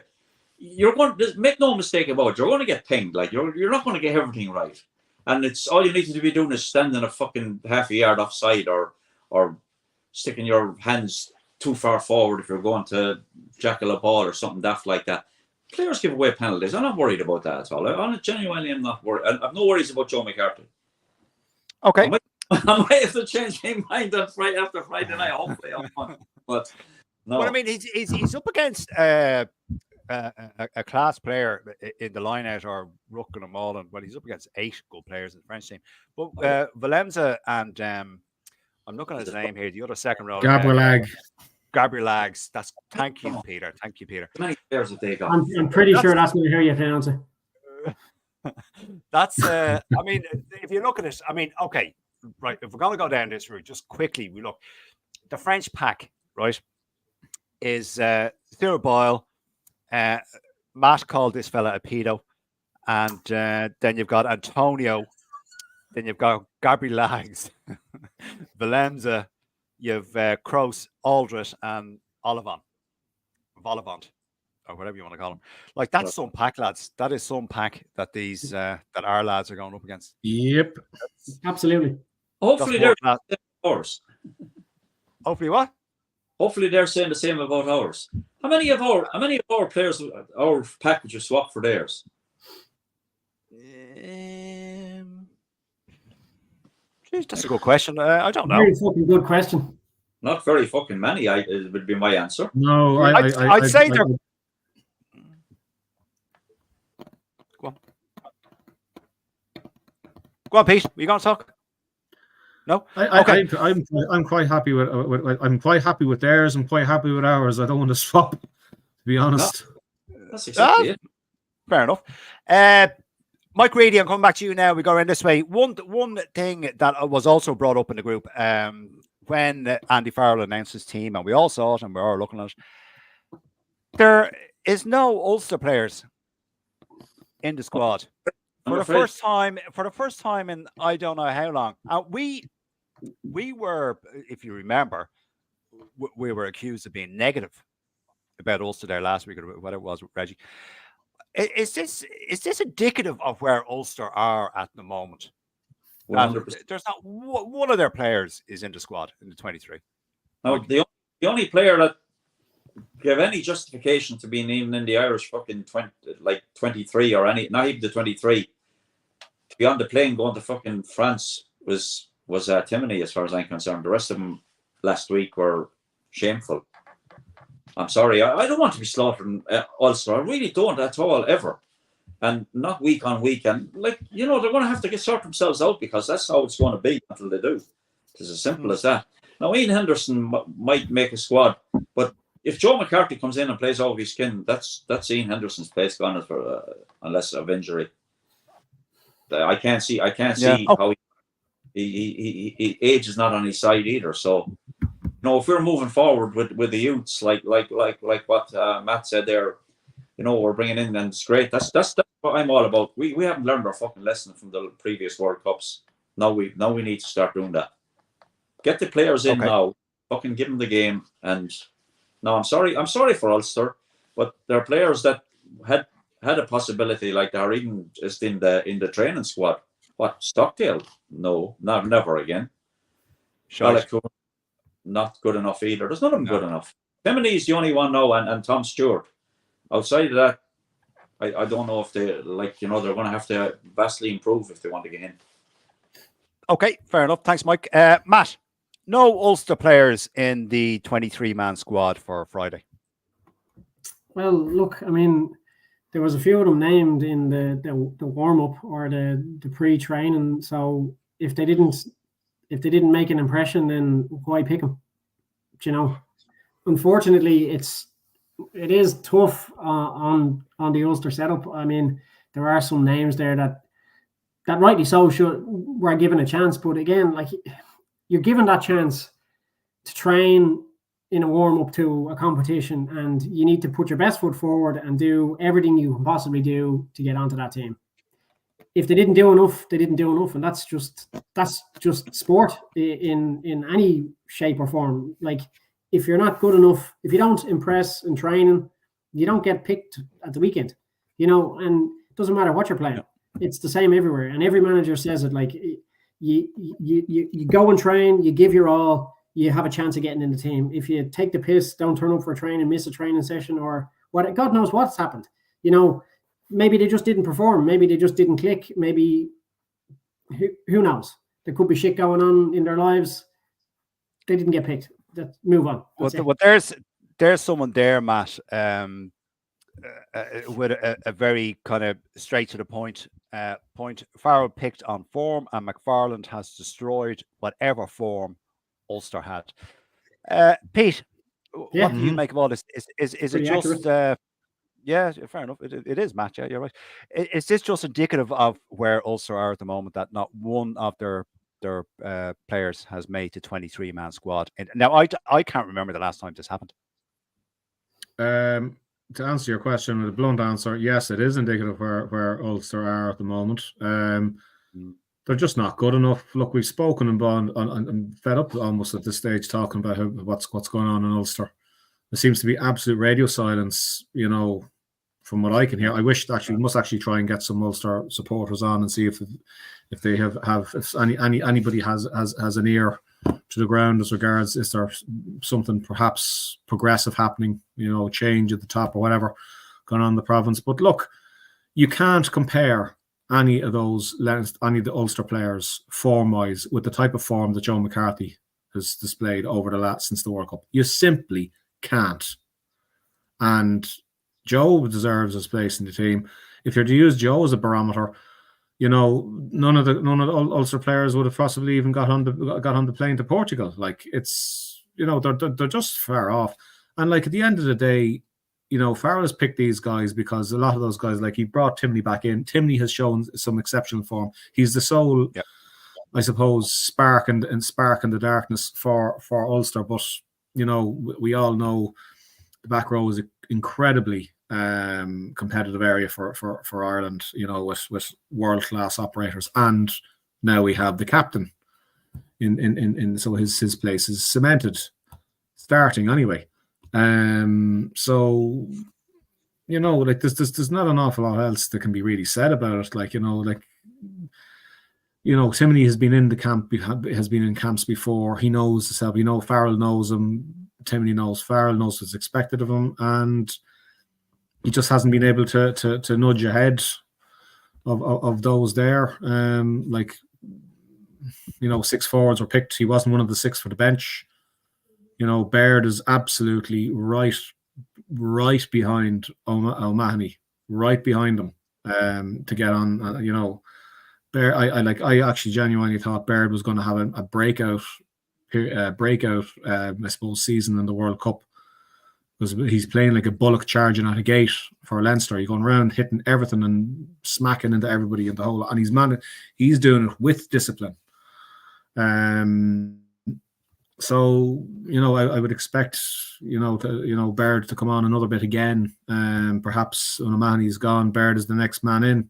You're going to make no mistake about it. You're going to get pinged. Like you're not going to get everything right, and it's all you need to be doing is standing a fucking half a yard offside or sticking your hands too far forward if you're going to jackal a ball or something daft like that. Players give away penalties. I'm not worried about that at all. I genuinely am not worried. I've no worries about Joe McCarthy. Okay. I might have to change my mind on after Friday night. Hopefully, but no. Well, I mean, he's up against a class player in the line-out, or ruck and a maul, and well, he's up against 8 good players in the French team. But Valenza and I'm looking at his name here, the other second row. Gabriel Lags. Thank you, Peter. Thank you, Peter. How many players have they got? I'm pretty sure that's going to hear you pronounce it. That's I mean, if you look at it, I mean, okay, right, if we're going to go down this route, just quickly, we look. The French pack, right, is Stuart Boyle. Matt called this fella a pedo, and then you've got Antonio, then you've got Gabriel Lags, Valenza, you've Kroos, Aldred, and Olivant. or whatever you want to call them. Like that's some pack, lads. That is some pack that these that our lads are going up against. Yep. Absolutely. Hopefully they're ours. Hopefully what? Hopefully they're saying the same about ours. How many of our players, our pack would you swap for theirs? Geez, that's a good question. I don't know. Very fucking good question. Not very fucking many. It would be my answer. No, I'd say they're. Go on. Go on, Pete. Are you going to talk? No. Okay. I'm quite happy with. I'm quite happy with theirs. I'm quite happy with ours. I don't want to swap. To be honest. No, that's exactly it. Fair enough. Mike Reedy, I'm coming back to you now. We go around this way. One thing that was also brought up in the group when Andy Farrell announced his team, and we all saw it, and we were looking at it. There is no Ulster players in the squad for the first time in I don't know how long. We were, if you remember, we were accused of being negative about Ulster there last week, or whatever it was with Reggie. Is this indicative of where Ulster are at the moment? 100%. There's not one of their players is in the squad in the 23. No, the only player that gave any justification to being even in the Irish fucking 23 or any, not even the 23, to be on the plane going to fucking France was Timony, as far as I'm concerned. The rest of them last week were shameful. I'm sorry. I don't want to be slaughtering Ulster. I really don't at all, ever. And not week on week. And, they're going to have to sort themselves out because that's how it's going to be until they do. It's as simple as that. Now, Ian Henderson might make a squad, but if Joe McCarthy comes in and plays over his skin, that's Ian Henderson's place gone unless of injury. I can't see how he age is not on his side either. So, if we're moving forward with the youths, like what Matt said there, we're bringing in, and it's great. That's what I'm all about. We haven't learned our fucking lesson from the previous World Cups. Now we need to start doing that. Get the players in now. Fucking give them the game. And no, I'm sorry for Ulster, but there are players that had a possibility, like they are even just in the training squad. What, Stockdale? No, never again. Sure. Not good enough either. There's none of them good enough. Timony's the only one now, and Tom Stewart. Outside of that, I don't know if they they're going to have to vastly improve if they want to get in. Okay, fair enough. Thanks, Mike. Matt, no Ulster players in the 23-man squad for Friday. Well, look, I mean, there was a few of them named in the warm-up or the pre-training. So if they didn't make an impression, then why pick them? Unfortunately, it is tough on the Ulster setup. I mean, there are some names there that rightly so were given a chance, but again, you're given that chance to train in a warm-up to a competition, and you need to put your best foot forward and do everything you can possibly do to get onto that team. If they didn't do enough, they didn't do enough, and that's just sport in any shape or form. If you're not good enough, if you don't impress in training, you don't get picked at the weekend. And it doesn't matter what you're playing. It's the same everywhere, and every manager says it. You go and train, you give your all, you have a chance of getting in the team. If you take the piss, don't turn up for a training, miss a training session, or what, God knows what's happened. Maybe they just didn't perform. Maybe they just didn't click. Maybe, who knows? There could be shit going on in their lives. They didn't get picked. Let's move on. There's someone there, Matt, with a very kind of straight to the point. Farrell picked on form, and McFarland has destroyed whatever form Ulster had. Pete, what do you make of all this? Is it just? Yeah, fair enough. It is, Matt. Yeah, you're right. Is this just indicative of where Ulster are at the moment, that not one of their players has made the 23-man squad? And now, I can't remember the last time this happened. To answer your question with a blunt answer, yes, it is indicative where Ulster are at the moment. They're just not good enough. Look, we've spoken and fed up almost at this stage talking about what's going on in Ulster. There seems to be absolute radio silence, from what I can hear. I wish we must actually try and get some Ulster supporters on and see if they have if anybody has an ear to the ground as regards, is there something perhaps progressive happening, change at the top or whatever going on in the province. But look, you can't compare any of the Ulster players form-wise with the type of form that Joe McCarthy has displayed since the World Cup. You simply can't. And Joe deserves his place in the team. If you're to use Joe as a barometer, none of the Ulster players would have possibly even got on the plane to Portugal. Like, it's, they're just far off. And like, at the end of the day, Farrell has picked these guys because a lot of those guys, like, he brought Timney back in. Timney has shown some exceptional form. He's the sole, I suppose, spark in the darkness for Ulster. But we all know the back row is an incredibly competitive area for Ireland. With world class operators, and now we have the captain so his place is cemented, starting anyway. So like, there's not an awful lot else that can be really said about it. Like, Timney has been in the camp, has been in camps before. He knows the self. Farrell knows him. Timney knows Farrell, knows what's expected of him, and he just hasn't been able to nudge ahead of those there. Like, 6 forwards were picked. He wasn't one of the 6 for the bench. Baird is absolutely right behind O'Mahony, right behind him, to get on. Baird, I actually genuinely thought Baird was going to have a breakout, I suppose, season in the World Cup, because he's playing like a bullock charging at a gate for Leinster. He's going around hitting everything and smacking into everybody in the whole, and he's doing it with discipline. So, I would expect, Baird to come on another bit again. Perhaps when O'Mahony's gone, Baird is the next man in.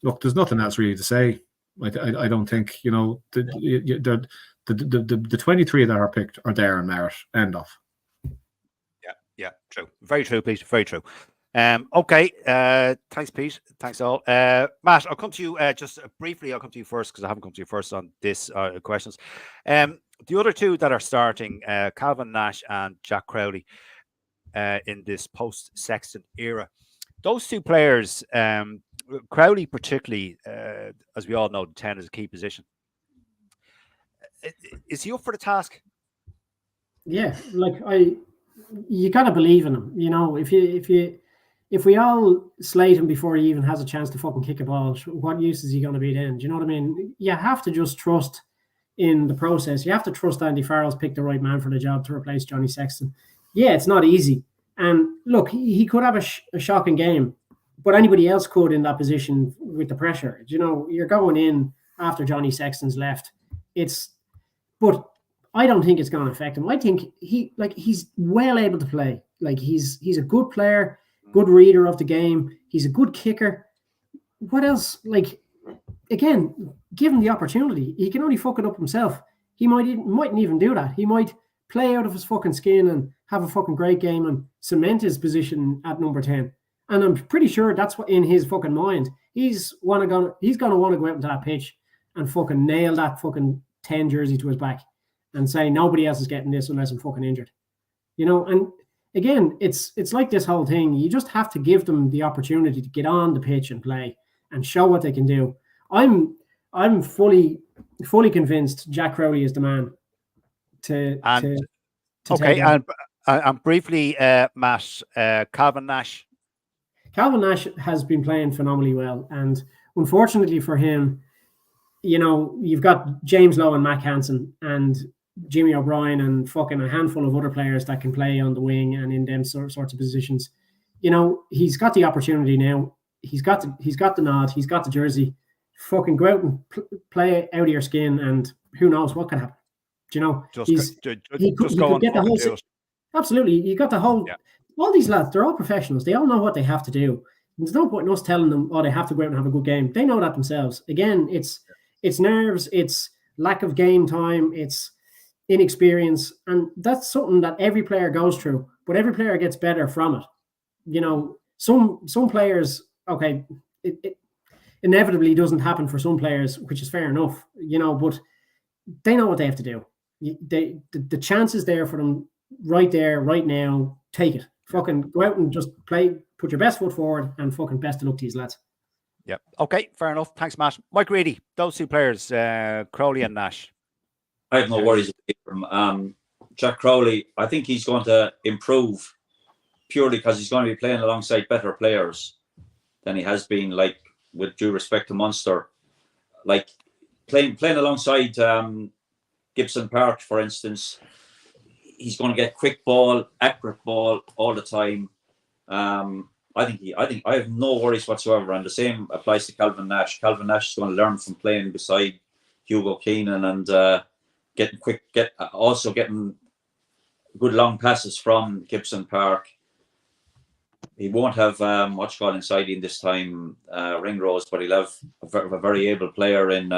Look, there's nothing else really to say. I don't think, the 23 that are picked are there in merit. End of. Yeah, true. Very true, Pete. Very true. Okay. Thanks, Pete. Thanks all. Matt, I'll come to you just briefly. I'll come to you first because I haven't come to you first on this questions. The other two that are starting, Calvin Nash and Jack Crowley, in this post-Sexton era. Those two players, Crowley particularly, as we all know, the 10 is a key position. Is he up for the task? Yeah, you gotta believe in him. If we all slate him before he even has a chance to fucking kick a ball, what use is he going to be then? Do you know what I mean? You have to just trust in the process. You have to trust Andy Farrell's picked the right man for the job to replace Johnny Sexton. Yeah, it's not easy. And look, he could have a shocking game, but anybody else could in that position with the pressure. You're going in after Johnny Sexton's left. But I don't think it's going to affect him. I think he's well able to play. Like, he's a good player, good reader of the game. He's a good kicker. What else? Like, again, give him the opportunity. He can only fuck it up himself. He mightn't even do that. He might play out of his fucking skin and have a fucking great game and cement his position at number 10. And I'm pretty sure that's what in his fucking mind. He's gonna want to go out into that pitch and fucking nail that fucking 10 jersey to his back and say nobody else is getting this unless I'm fucking injured. And again, it's like this whole thing. You just have to give them the opportunity to get on the pitch and play and show what they can do. I'm fully convinced Jack Crowley is the man to okay, and briefly, Matt, Calvin Nash. Calvin Nash has been playing phenomenally well, and unfortunately for him, you've got James Lowe and Mac Hansen and Jimmy O'Brien and fucking a handful of other players that can play on the wing and in them sorts of positions. He's got the opportunity now. He's got the nod. He's got the jersey. Fucking go out and play out of your skin, and who knows what could happen. He could get the whole. Absolutely, you got the whole. Yeah. All these lads, they're all professionals. They all know what they have to do. There's no point in us telling them, they have to go out and have a good game. They know that themselves. Again, it's nerves. It's lack of game time. It's inexperience, and that's something that every player goes through. But every player gets better from it. You know, some players, okay, it inevitably doesn't happen for some players, which is fair enough. You know, but they know what they have to do. The chance is there for them right there, right now. Take it. Fucking go out and just play. Put your best foot forward, and fucking best of luck to you, lads. Yeah. Okay. Fair enough. Thanks, Matt. Mike Reedy, those two players, Crowley and Nash. I have no worries about him. Jack Crowley, I think he's going to improve purely because he's going to be playing alongside better players than he has been. Like, with due respect to Munster, like playing alongside Gibson Park, for instance, he's going to get quick ball, accurate ball all the time. I think I have no worries whatsoever, and the same applies to Calvin Nash. Calvin Nash is going to learn from playing beside Hugo Keenan and getting good long passes from Gibson Park. He won't have much gone inside him this time, Ringrose, but he'll have a very able player in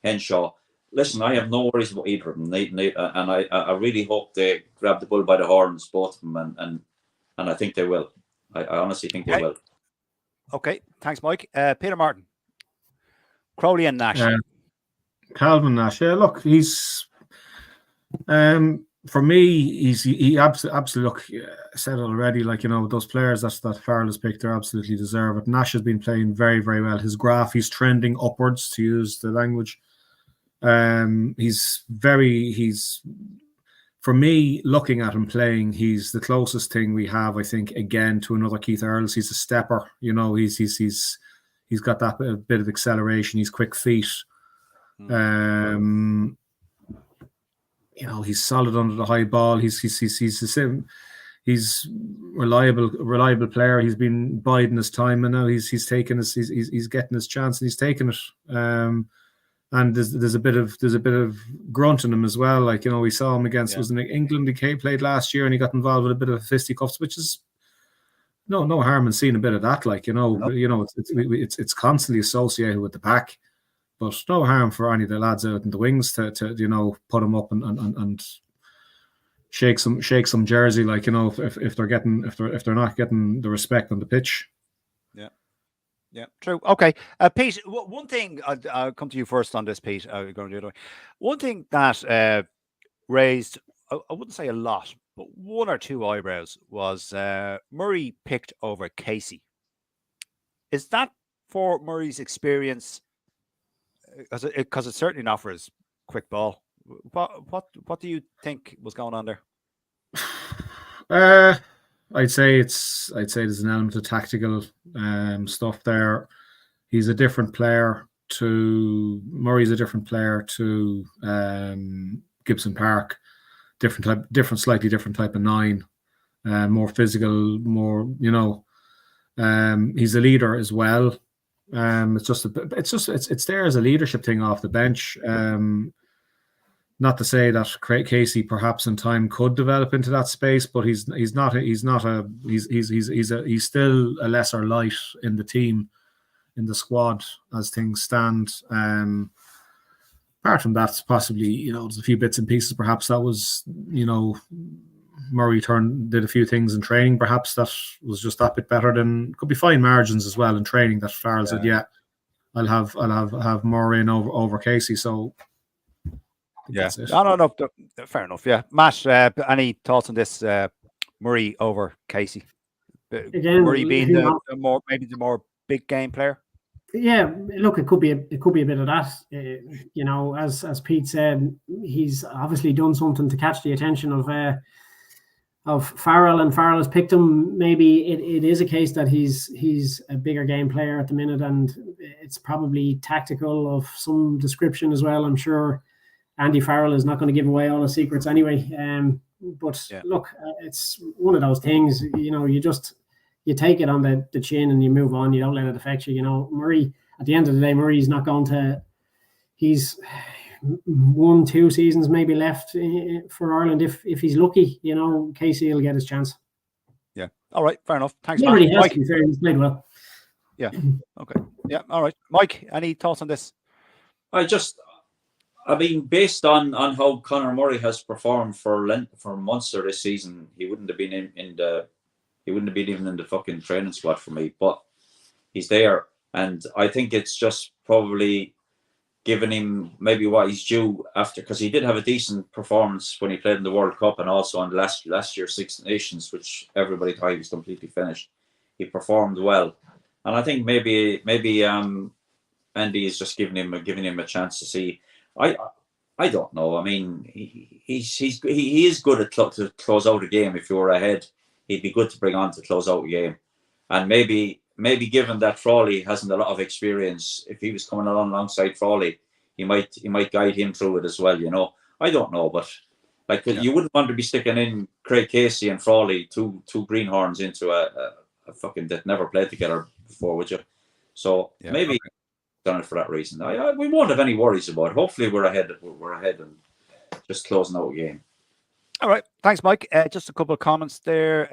Henshaw. Listen, I have no worries about either of them, and I really hope they grab the bull by the horns, both of them, and I think they will. I honestly think they will. Okay, thanks, Mike. Peter Martin, Crowley and Nash. Calvin Nash. Yeah, look, he's for me, he absolutely look, said it already. Like, you know, those players that Farrell has picked, they absolutely deserve it. Nash has been playing very, very well. His graph, he's trending upwards, to use the language. For me, looking at him playing, he's the closest thing we have, I think, again, to another Keith Earls. He's a stepper, you know. He's got that bit of acceleration. He's quick feet. You know, he's solid under the high ball. He's the same. He's reliable player. He's been biding his time, and now he's getting his chance, and he's taking it. And there's a bit of grunt in him as well. Like, you know, we saw him against was in England. He played last year, and he got involved with a bit of fisticuffs, which is no harm in seeing a bit of that. Like, you know, it's constantly associated with the pack, but no harm for any of the lads out in the wings to you know, put him up and shake some jersey, like, you know, if they're not getting the respect on the pitch. Yeah, true. Okay, Pete. One thing I'll come to you first on this, Pete. Going to do the other way. One thing that raised, I wouldn't say a lot, but one or two eyebrows was Murray picked over Casey. Is that for Murray's experience? Because it's certainly not for his quick ball. What do you think was going on there? I'd say there's an element of tactical stuff there. He's a different player to Murray's a different player to Gibson Park. Slightly different type of nine. More physical, more, you know. He's a leader as well. It's there as a leadership thing off the bench. Not to say that Casey perhaps in time could develop into that space, but he's still a lesser light in the team, in the squad as things stand. Apart from that, possibly, you know, there's a few bits and pieces. Perhaps that was, you know, Murray did a few things in training. Perhaps that was just that bit better than, could be fine margins as well in training. That Farrell said, yeah, I'll have Murray in over Casey. So. Yeah, no, fair enough. Yeah, Matt, any thoughts on this? Murray over Casey. Again, Murray being the more big game player. Yeah, look, it could be a bit of that. You know, as Pete said, he's obviously done something to catch the attention of Farrell, and Farrell has picked him. Maybe it is a case that he's a bigger game player at the minute, and it's probably tactical of some description as well. I'm sure Andy Farrell is not going to give away all his secrets anyway. Look, it's one of those things, you know, you take it on the chin and you move on. You don't let it affect you. You know, Murray, at the end of the day, Murray's not going to, he's 1-2 seasons maybe left for Ireland. If he's lucky, you know, Casey will get his chance. Yeah. All right. Fair enough. Thanks, Mike. He's played well. Yeah. Okay. Yeah. All right. Mike, any thoughts on this? I mean, based on how Conor Murray has performed for Munster this season, he wouldn't have been he wouldn't have been even in the fucking training squad for me. But he's there, and I think it's just probably giving him maybe what he's due after, because he did have a decent performance when he played in the World Cup and also on last year's Six Nations, which everybody thought he was completely finished. He performed well, and I think maybe Andy is just giving him a chance to see. I don't know. I mean, he is good at to close out a game. If you were ahead, he'd be good to bring on to close out a game. And maybe given that Frawley hasn't a lot of experience, if he was coming alongside Frawley, he might guide him through it as well. You know, I don't know, but like you wouldn't want to be sticking in Craig Casey and Frawley, two greenhorns, into a fucking that never played together before, would you? So maybe. Done it for that reason. We won't have any worries about it. Hopefully, we're ahead and just closing out a game. All right, thanks, Mike. Just a couple of comments there.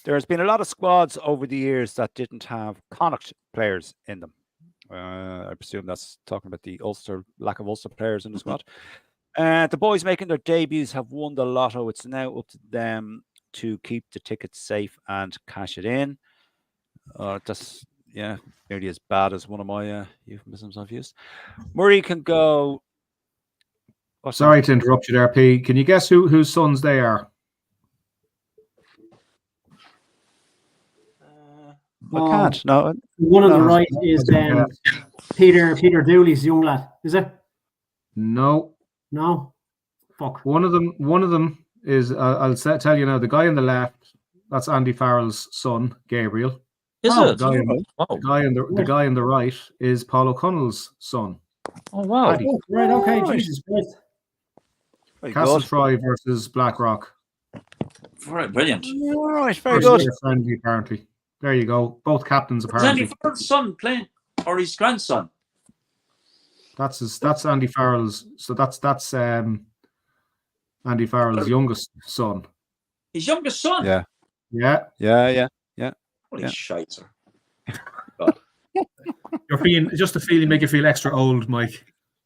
There's been a lot of squads over the years that didn't have Connacht players in them. I presume that's talking about the lack of Ulster players in the squad. The boys making their debuts have won the lotto. It's now up to them to keep the tickets safe and cash it in. That's nearly as bad as one of my euphemisms I've used. Murray can go. Sorry to interrupt you there, P. Can you guess whose sons they are? I can't. No. One on the right is Peter Dooley's young lad. Is it? No. Fuck. One of them is. I'll tell you now. The guy on the left, that's Andy Farrell's son, Gabriel. The guy on the right is Paul O'Connell's son. Oh wow! Right. Okay. Jesus Christ. Castlefry versus Blackrock. Right, brilliant. All right, very good. Friendly, apparently. There you go. Both captains, apparently. Is Andy Farrell's son playing, or his grandson? That's Andy Farrell's. So that's Andy Farrell's youngest son. His youngest son. Yeah. Holy shite! You're feeling just the feeling make you feel extra old, Mike.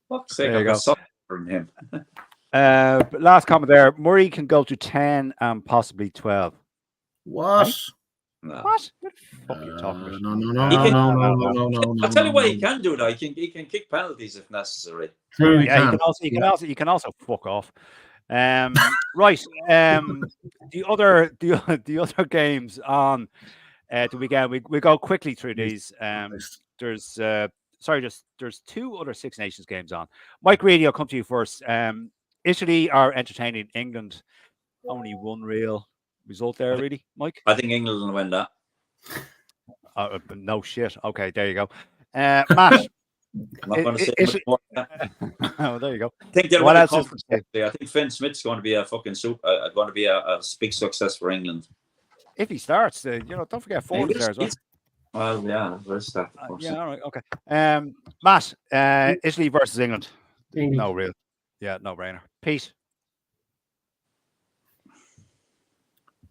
Fuck's sake, I've got something from him. Last comment there. Murray can go to 10 and possibly 12. What? Right? No. What? What the fuck are you talking about? No. I'll tell you what he can do. He can kick penalties if necessary. True, he can also fuck off. Right. The other games on the weekend. We go quickly through these. There's two other Six Nations games on. Mike Reedy, I'll come to you first. Italy are entertaining England. Only one real result there, really, Mike? I think England will win that. No shit. Okay, there you go. Matt. I'm not going to say much more. Oh, there you go. I think they're winning conference. I think Finn Smith's going to be a fucking going to be a big success for England. If he starts, don't forget Ford there as well. Well, yeah, there's that. All right, okay. Matt, Italy versus England. No real. Yeah, no brainer. Pete.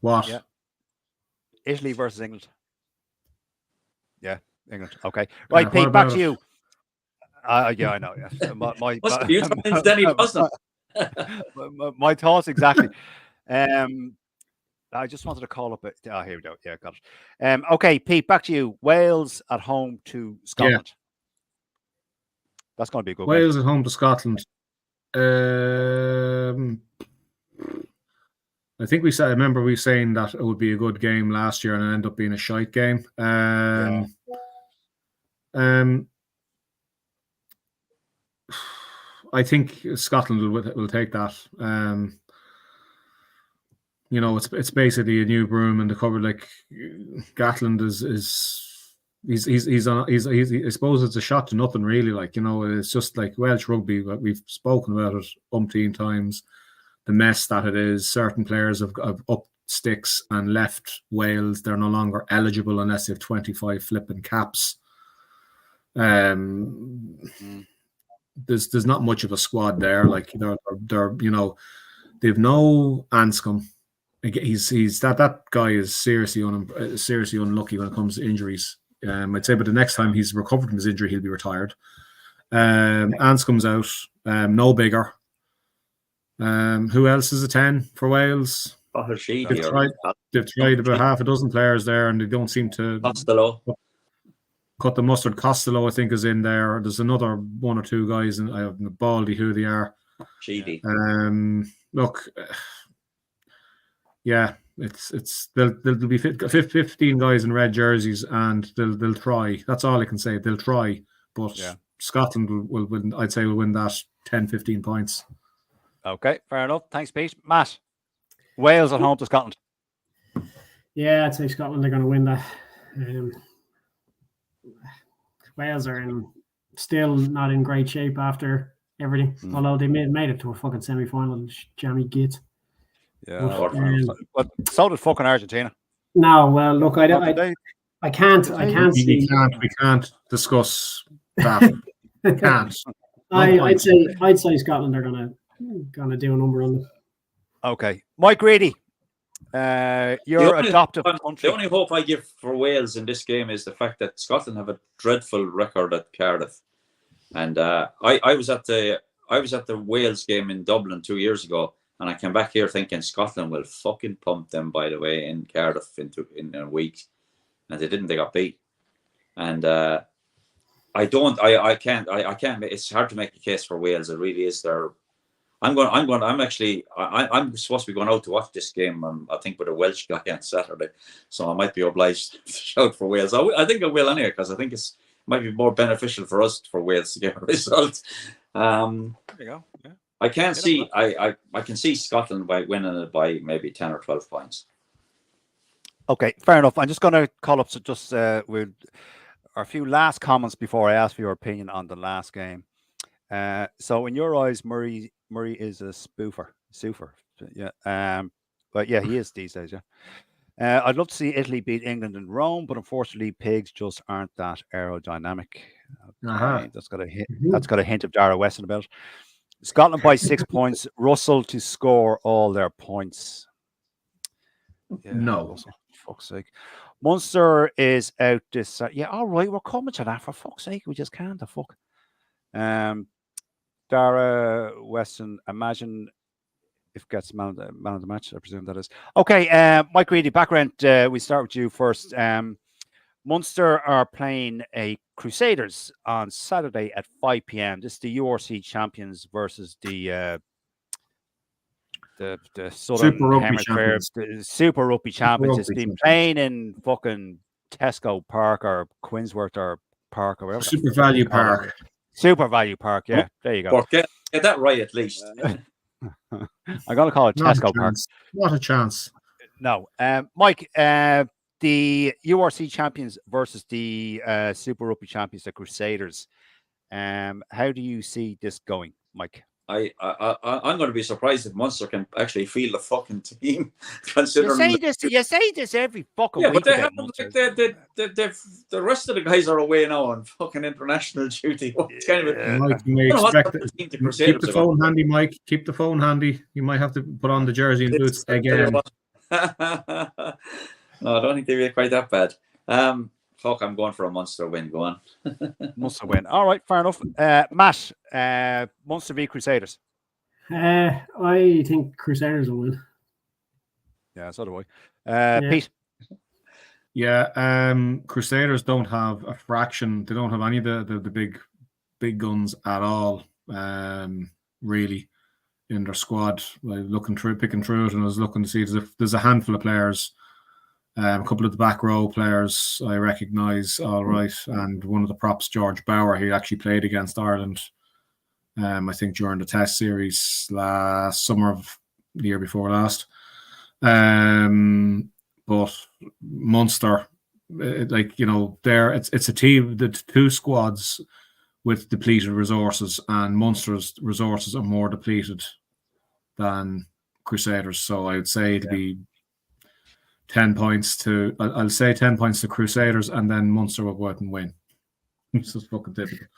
What? Yeah. Italy versus England. Yeah, England. Okay. Right, Pete, back to you. Yeah, I know. Yeah. My thoughts exactly. I just wanted to call up. Here we go. Yeah, got it. Okay, Pete, back to you. Wales at home to Scotland. Yeah. That's going to be a good Wales game. At home to Scotland. I think I remember we saying that it would be a good game last year and it ended up being a shite game. I think Scotland will take that. It's basically a new broom in the cupboard. Like Gatland he's I suppose it's a shot to nothing really. Like it's just like Welsh rugby. We've spoken about it umpteen times. The mess that it is. Certain players have up sticks and left Wales. They're no longer eligible unless they have 25 flipping caps. There's not much of a squad there. Like they're they've no Anscombe. He's that guy is seriously unlucky when it comes to injuries. I'd say, but the next time he's recovered from his injury, he'll be retired. Ants comes out, no bigger. Who else is a 10 for Wales? They've tried about half a dozen players there, and they don't seem to Costello. cut the mustard. Costello, I think, is in there. There's another one or two guys, and I have baldy who they are. Sheedy. Look, yeah, there'll be 15 guys in red jerseys, and they'll try. That's all I can say. They'll try, but Scotland will win. I'd say will win that 10-15 points. Okay, fair enough. Thanks, Pete. Matt, Wales at home to Scotland. Yeah, I'd say Scotland are going to win that. Wales are still not in great shape after everything, although they made it to a fucking semi-final. Jammy git. Yeah, but so did fucking Argentina. No, well, look, I can't see. We can't discuss that. Can't. I'd say Scotland are gonna do a number on them. Okay, Mike Reedy, your adoptive country. The only hope I give for Wales in this game is the fact that Scotland have a dreadful record at Cardiff, and I was at the Wales game in Dublin 2 years ago, and I came back here thinking Scotland will fucking pump them, by the way, in Cardiff in a week, and they didn't. They got beat, and I can't. It's hard to make a case for Wales. It really is. I'm supposed to be going out to watch this game. I think with a Welsh guy on Saturday, so I might be obliged to shout for Wales. I think I will anyway, because I think it might be more beneficial for us for Wales to get a result. There you go. Yeah. I can see Scotland by winning it by maybe 10 or 12 points. Okay, fair enough. I'm just going to call up just with a few last comments before I ask for your opinion on the last game. So in your eyes, Murray is a spoofer. Yeah. But yeah, he is these days. Yeah. I'd love to see Italy beat England in Rome, but unfortunately, pigs just aren't that aerodynamic. Okay, that's got a hint of Dara Weston about it. Scotland by 6 points. Russell to score all their points. Yeah, no, Russell, for fuck's sake. Munster is out this. Yeah, all right, we're coming to that. For fuck's sake, we just can't. The fuck. Dara Weston, imagine if gets man of the match. I presume that is. Okay, Mike Reedy, background. We start with you first. Munster are playing a Crusaders on Saturday at 5 p.m. This is the URC champions versus the Southern Super Rugby Hemisphere, the Super Rugby champions. It's been playing in fucking Tesco Park or Quinsworth or Park or whatever. Super Value Park. Super Value Park. Yeah, there you go. Get that right at least. I'm gonna call it Tesco Park. What a chance. No, Mike. The URC champions versus the Super Rugby champions, the Crusaders. How do you see this going, Mike? I'm going to be surprised if Munster can actually field the fucking team. Considering you say this every fucking week. But they have the rest of the guys are away now on fucking international duty. It's kind of Mike, you may expect keep the phone handy, Mike. Keep the phone handy. You might have to put on the jersey and boots again. No, I don't think they'll be quite that bad. Fuck, I'm going for a Munster win. Go on. Munster win. All right, fair enough. Matt, Munster v Crusaders. I think Crusaders will win. Yeah, so do I. Pete. Yeah, Crusaders don't have a fraction. They don't have any of the big guns at all. Really, in their squad. Picking through it, and I was looking to see there's a handful of players. A couple of the back row players I recognise all right, and one of the props, George Bauer, he actually played against Ireland. I think during the Test series last summer of the year before last. But Munster, it's a team, the two squads with depleted resources, and Munster's resources are more depleted than Crusaders. So I would say it'd be 10 points to, I'll say 10 points to Crusaders, and then Munster will go out and win. It's just fucking difficult.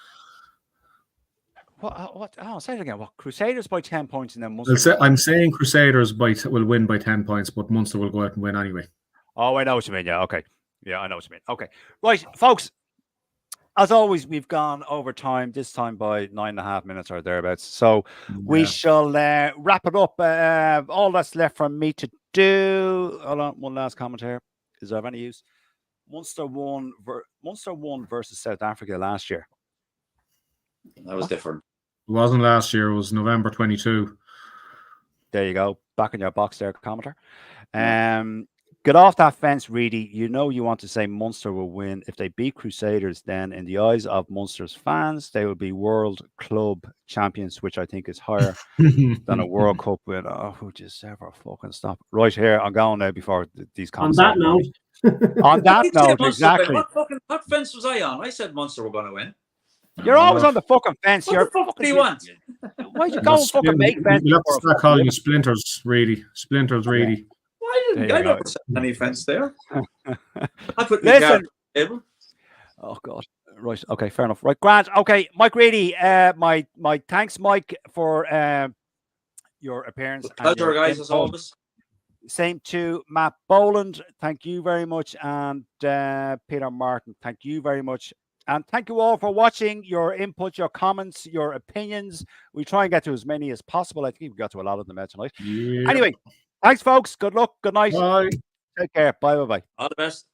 What? Oh, say it again. What? Crusaders by 10 points and then Munster. I'm saying Crusaders will win by 10 points, but Munster will go out and win anyway. Oh, I know what you mean. Yeah, okay. Yeah, I know what you mean. Okay. Right, folks. as always, we've gone over time, this time by 9.5 minutes or thereabouts. So we shall wrap it up. All that's left for me to do. Hold on, one last comment here. Is there of any use? Munster won versus South Africa last year. That was different. It wasn't last year. It was November 22. There you go. Back in your box there, commenter. Get off that fence, Reedy. You know you want to say Munster will win. If they beat Crusaders, then in the eyes of Munster's fans, they will be World Club champions, which I think is higher than a World Cup win. Oh, who just ever fucking stop? Right here, I'm going now before these comments. On that note. On that note, exactly. What fence was I on? I said Munster were going to win. You're always on the fucking fence. What the fuck do you want? Why'd you go and fucking make fence? You'll have to start calling you Splinters, Reedy. Splinters, Reedy. I never said any fence there. I put Listen. on the table. Oh God. Right. Okay. Fair enough. Right. Grant. Okay. Mike Reedy. My thanks, Mike, for your appearance. Pleasure, guys, as always. Same to Matt Boland. Thank you very much, and Peter Martin. Thank you very much. And thank you all for watching. Your input, your comments, your opinions. We try and get to as many as possible. I think we got to a lot of them tonight. Yeah. Anyway, thanks, folks. Good luck. Good night. Bye. Take care. Bye. Bye. Bye. All the best.